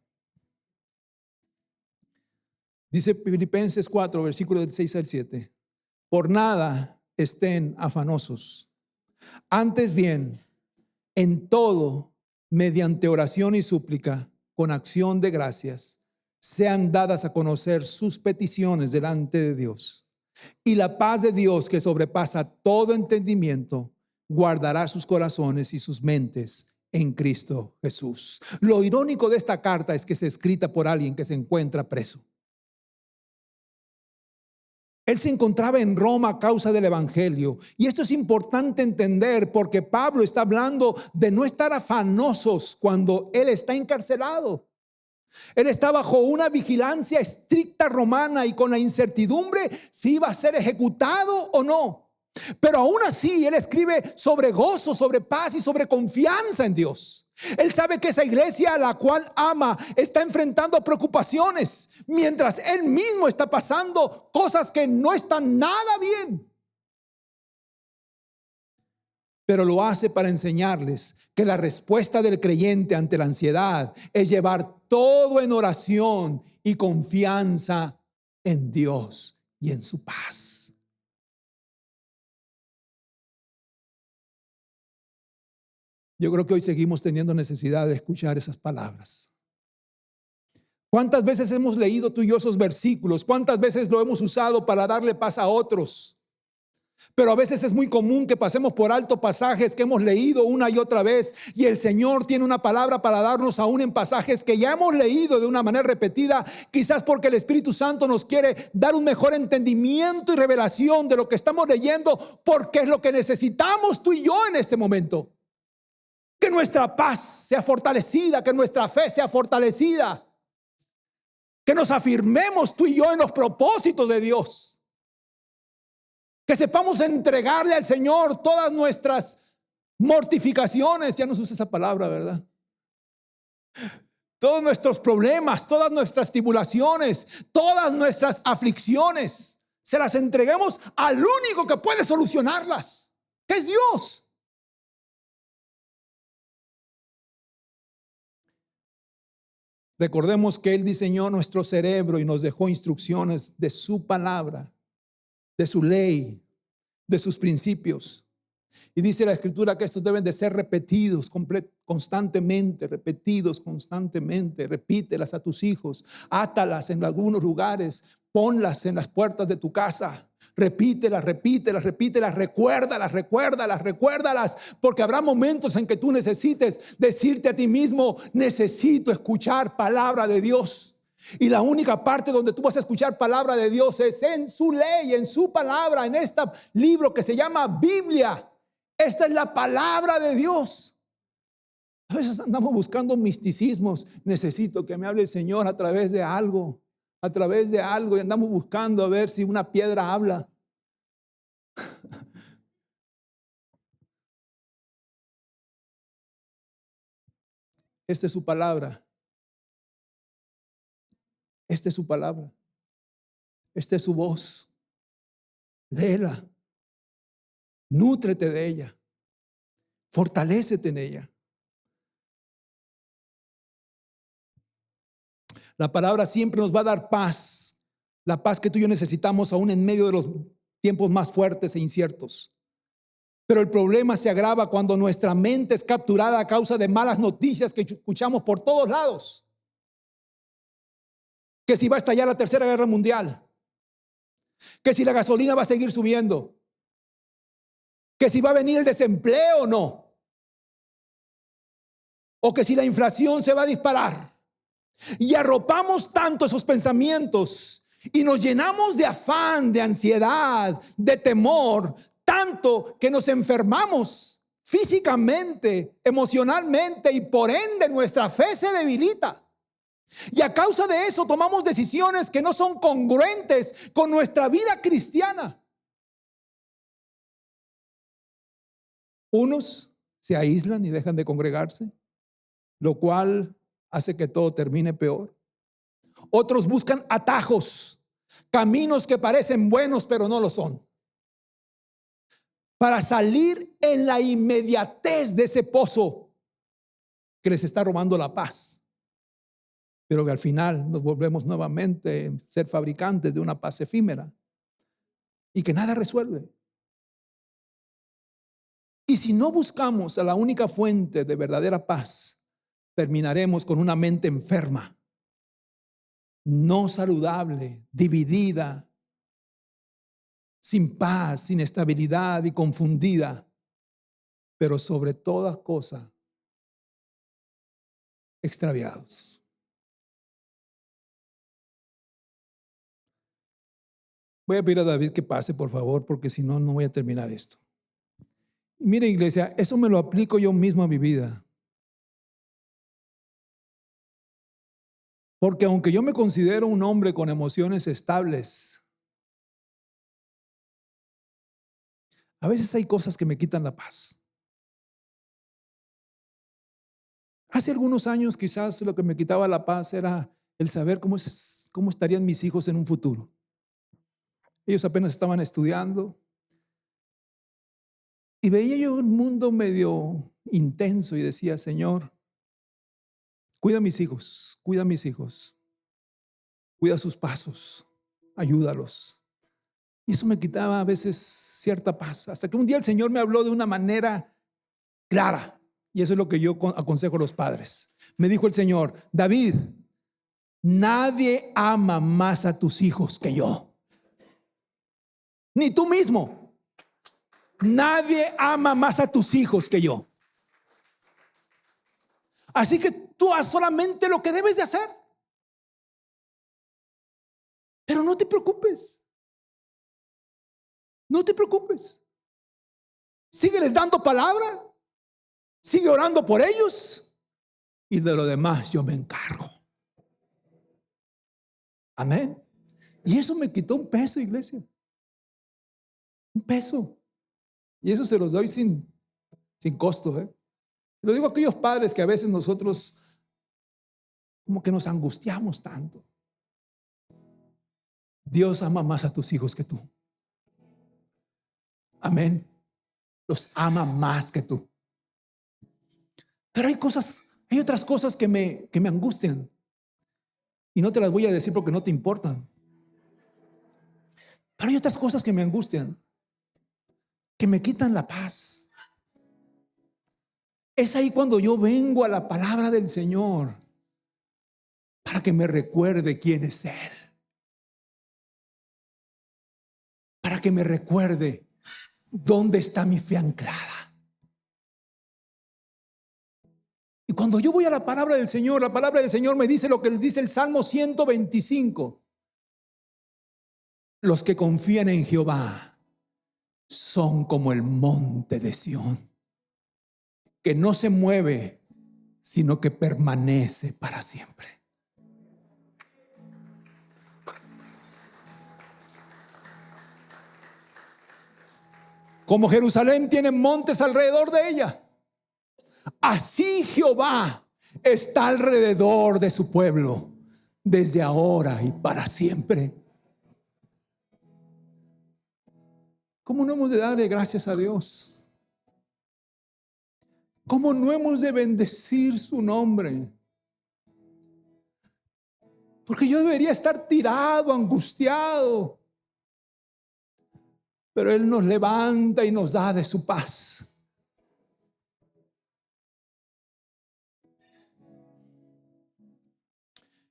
Dice Filipenses 4, versículos del 6 al 7. Por nada estén afanosos. Antes bien, en todo, mediante oración y súplica, con acción de gracias, sean dadas a conocer sus peticiones delante de Dios. Y la paz de Dios, que sobrepasa todo entendimiento, guardará sus corazones y sus mentes en Cristo Jesús. Lo irónico de esta carta es que es escrita por alguien que se encuentra preso. Él se encontraba en Roma a causa del evangelio. Y esto es importante entender porque Pablo está hablando de no estar afanosos cuando él está encarcelado. Él está bajo una vigilancia estricta romana y con la incertidumbre si iba a ser ejecutado o no. Pero aún así él escribe sobre gozo, sobre paz y sobre confianza en Dios. Él sabe que esa iglesia a la cual ama está enfrentando preocupaciones, mientras él mismo está pasando cosas que no están nada bien. Pero lo hace para enseñarles que la respuesta del creyente ante la ansiedad es llevar todo en oración y confianza en Dios y en su paz. Yo creo que hoy seguimos teniendo necesidad de escuchar esas palabras. ¿Cuántas veces hemos leído tú y yo esos versículos? ¿Cuántas veces lo hemos usado para darle paz a otros? Pero a veces es muy común que pasemos por alto pasajes que hemos leído una y otra vez, y el Señor tiene una palabra para darnos aún en pasajes que ya hemos leído de una manera repetida, quizás porque el Espíritu Santo nos quiere dar un mejor entendimiento y revelación de lo que estamos leyendo, porque es lo que necesitamos tú y yo en este momento. Que nuestra paz sea fortalecida, que nuestra fe sea fortalecida, que nos afirmemos tú y yo en los propósitos de Dios. Que sepamos entregarle al Señor todas nuestras mortificaciones. Ya no se usa esa palabra, ¿verdad? Todos nuestros problemas, todas nuestras tribulaciones, todas nuestras aflicciones, se las entreguemos al único que puede solucionarlas, que es Dios. Recordemos que Él diseñó nuestro cerebro y nos dejó instrucciones de su palabra, de su ley, de sus principios. Y dice la Escritura que estos deben de ser repetidos constantemente, repetidos constantemente. Repítelas a tus hijos, átalas en algunos lugares, ponlas en las puertas de tu casa. Repítelas, repítelas, repítelas, recuérdalas, recuérdalas, recuérdalas, porque habrá momentos en que tú necesites decirte a ti mismo: necesito escuchar palabra de Dios. Y la única parte donde tú vas a escuchar palabra de Dios es en su ley, en su palabra, en este libro que se llama Biblia. Esta es la palabra de Dios. A veces andamos buscando misticismos. Necesito que me hable el Señor a través de algo, y andamos buscando a ver si una piedra habla. Esta es su palabra. Esta es su palabra. Esta es su voz. Léela. Nútrete de ella. Fortalécete en ella. La palabra siempre nos va a dar paz. La paz que tú y yo necesitamos aún en medio de los tiempos más fuertes e inciertos. Pero el problema se agrava cuando nuestra mente es capturada a causa de malas noticias que escuchamos por todos lados. Que si va a estallar la tercera guerra mundial, que si la gasolina va a seguir subiendo, que si va a venir el desempleo o no, o que si la inflación se va a disparar. Y arropamos tanto esos pensamientos y nos llenamos de afán, de ansiedad, de temor, tanto que nos enfermamos físicamente, emocionalmente, y por ende nuestra fe se debilita. Y a causa de eso tomamos decisiones que no son congruentes con nuestra vida cristiana. Unos se aíslan y dejan de congregarse, lo cual hace que todo termine peor. Otros buscan atajos, caminos que parecen buenos pero no lo son, para salir en la inmediatez de ese pozo que les está robando la paz. Pero que al final nos volvemos nuevamente a ser fabricantes de una paz efímera y que nada resuelve. Y si no buscamos a la única fuente de verdadera paz, terminaremos con una mente enferma, no saludable, dividida, sin paz, sin estabilidad y confundida, pero sobre todas cosas extraviados. Voy a pedir a David que pase, por favor, porque si no, no voy a terminar esto. Mire, iglesia, eso me lo aplico yo mismo a mi vida. Porque aunque yo me considero un hombre con emociones estables, a veces hay cosas que me quitan la paz. Hace algunos años quizás lo que me quitaba la paz era el saber cómo estarían mis hijos en un futuro. Ellos apenas estaban estudiando y veía yo un mundo medio intenso y decía: Señor, cuida a mis hijos, cuida a mis hijos, cuida sus pasos, ayúdalos. Y eso me quitaba a veces cierta paz, hasta que un día el Señor me habló de una manera clara, y eso es lo que yo aconsejo a los padres. Me dijo el Señor: David, nadie ama más a tus hijos que yo, ni tú mismo. Nadie ama más a tus hijos que yo. Así que tú haz solamente lo que debes de hacer. Pero no te preocupes. No te preocupes. Sígueles dando palabra. Sigue orando por ellos. Y de lo demás yo me encargo. Amén. Y eso me quitó un peso, iglesia. Un peso. Y eso se los doy sin costo. Lo digo a aquellos padres que a veces nosotros como que nos angustiamos tanto. Dios ama más a tus hijos que tú. Amén. Los ama más que tú. Pero hay otras cosas que me angustian. Y no te las voy a decir porque no te importan. Pero hay otras cosas que me angustian, que me quitan la paz. Es ahí cuando yo vengo a la palabra del Señor para que me recuerde quién es Él. Para que me recuerde dónde está mi fe anclada. Y cuando yo voy a la palabra del Señor, la palabra del Señor me dice lo que dice el Salmo 125. Los que confían en Jehová son como el monte de Sión, que no se mueve, sino que permanece para siempre. Como Jerusalén tiene montes alrededor de ella, así Jehová está alrededor de su pueblo, desde ahora y para siempre. ¿Cómo no hemos de darle gracias a Dios? ¿Cómo no hemos de bendecir su nombre? Porque yo debería estar tirado, angustiado. Pero Él nos levanta y nos da de su paz.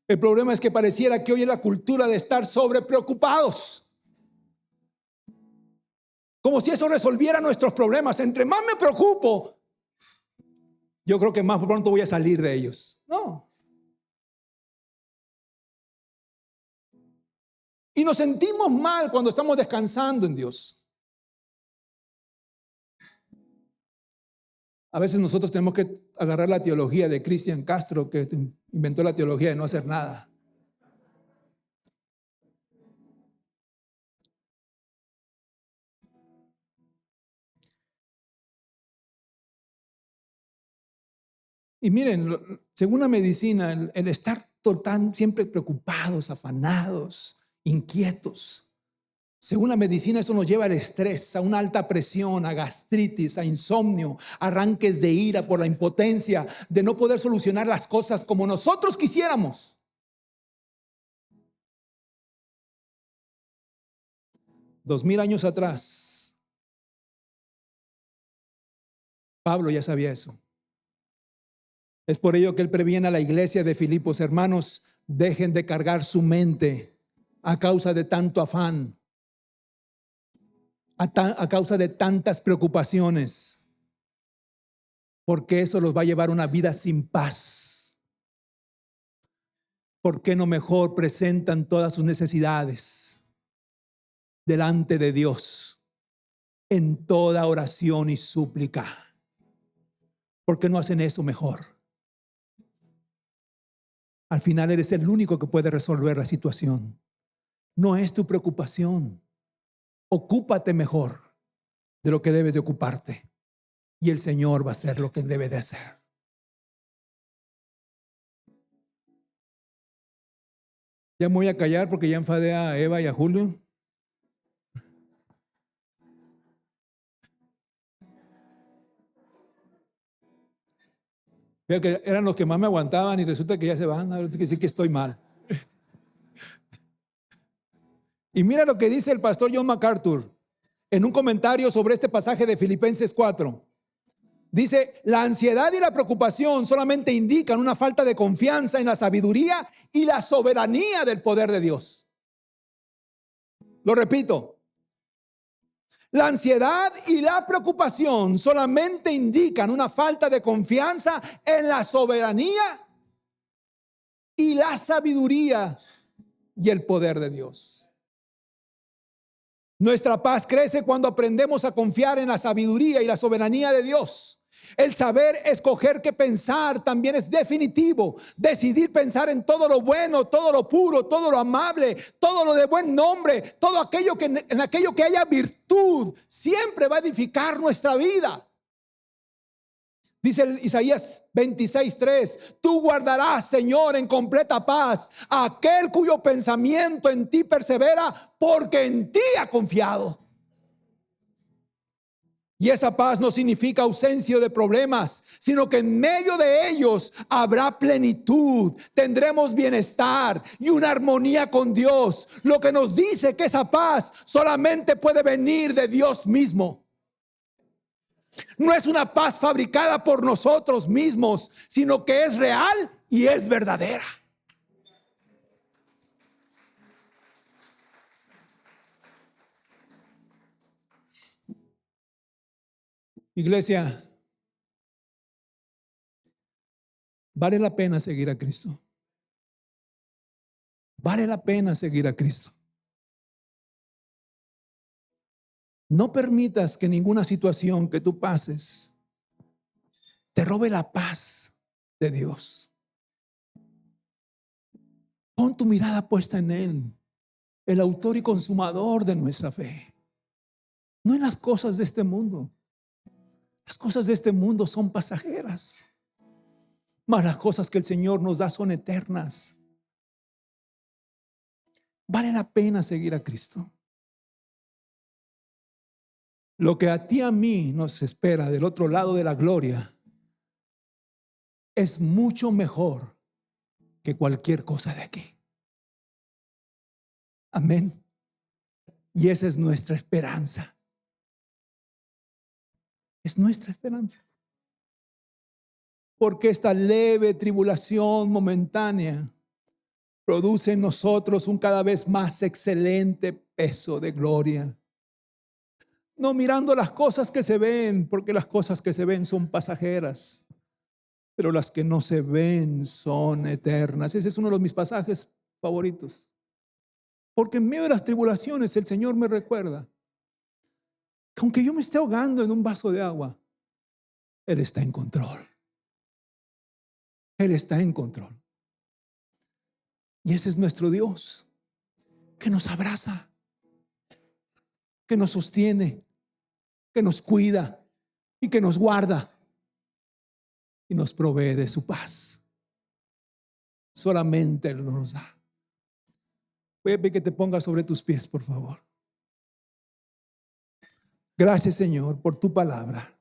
El problema es que pareciera que hoy es la cultura de estar sobrepreocupados. Como si eso resolviera nuestros problemas. Entre más me preocupo, yo creo que más pronto voy a salir de ellos. No. Y nos sentimos mal cuando estamos descansando en Dios. A veces nosotros tenemos que agarrar la teología de Cristian Castro, que inventó la teología de no hacer nada. Y miren, según la medicina, el estar siempre preocupados, afanados, inquietos, según la medicina eso nos lleva al estrés, a una alta presión, a gastritis, a insomnio, arranques de ira por la impotencia de no poder solucionar las cosas como nosotros quisiéramos. Dos mil años atrás, Pablo ya sabía eso. Es por ello que él previene a la iglesia de Filipos: hermanos, dejen de cargar su mente a causa de tanto afán, a causa de tantas preocupaciones, porque eso los va a llevar a una vida sin paz. ¿Por qué no mejor presentan todas sus necesidades delante de Dios en toda oración y súplica? ¿Por qué no hacen eso mejor? Al final eres el único que puede resolver la situación. No es tu preocupación. Ocúpate mejor de lo que debes de ocuparte, y el Señor va a hacer lo que debe de hacer. Ya me voy a callar porque ya enfadé a Eva y a Julio. Veo que eran los que más me aguantaban y resulta que ya se van. Ahora tengo que decir que estoy mal. Y mira lo que dice el pastor John MacArthur en un comentario sobre este pasaje de Filipenses 4. Dice: la ansiedad y la preocupación solamente indican una falta de confianza en la sabiduría y la soberanía del poder de Dios. Lo repito. La ansiedad y la preocupación solamente indican una falta de confianza en la soberanía y la sabiduría y el poder de Dios. Nuestra paz crece cuando aprendemos a confiar en la sabiduría y la soberanía de Dios. El saber escoger qué pensar también es definitivo. Decidir pensar en todo lo bueno, todo lo puro, todo lo amable, todo lo de buen nombre, todo aquello en aquello que haya virtud, siempre va a edificar nuestra vida. Dice Isaías 26:3, tú guardarás, Señor, en completa paz a aquel cuyo pensamiento en ti persevera, porque en ti ha confiado. Y esa paz no significa ausencia de problemas, sino que en medio de ellos habrá plenitud, tendremos bienestar y una armonía con Dios. Lo que nos dice que esa paz solamente puede venir de Dios mismo. No es una paz fabricada por nosotros mismos, sino que es real y es verdadera. Iglesia, vale la pena seguir a Cristo. Vale la pena seguir a Cristo. No permitas que ninguna situación que tú pases te robe la paz de Dios. Pon tu mirada puesta en Él, el autor y consumador de nuestra fe. No en las cosas de este mundo. Las cosas de este mundo son pasajeras, mas las cosas que el Señor nos da son eternas. Vale la pena seguir a Cristo. Lo que a ti y a mí nos espera del otro lado de la gloria es mucho mejor que cualquier cosa de aquí. Amén. Y esa es nuestra esperanza. Es nuestra esperanza. Porque esta leve tribulación momentánea produce en nosotros un cada vez más excelente peso de gloria. No mirando las cosas que se ven, porque las cosas que se ven son pasajeras, pero las que no se ven son eternas. Ese es uno de mis pasajes favoritos. Porque en medio de las tribulaciones el Señor me recuerda que aunque yo me esté ahogando en un vaso de agua, Él está en control. Él está en control. Y ese es nuestro Dios, que nos abraza, que nos sostiene, que nos cuida y que nos guarda y nos provee de su paz. Solamente Él nos da. Voy a pedir que te pongas sobre tus pies, por favor. Gracias, Señor, por tu palabra.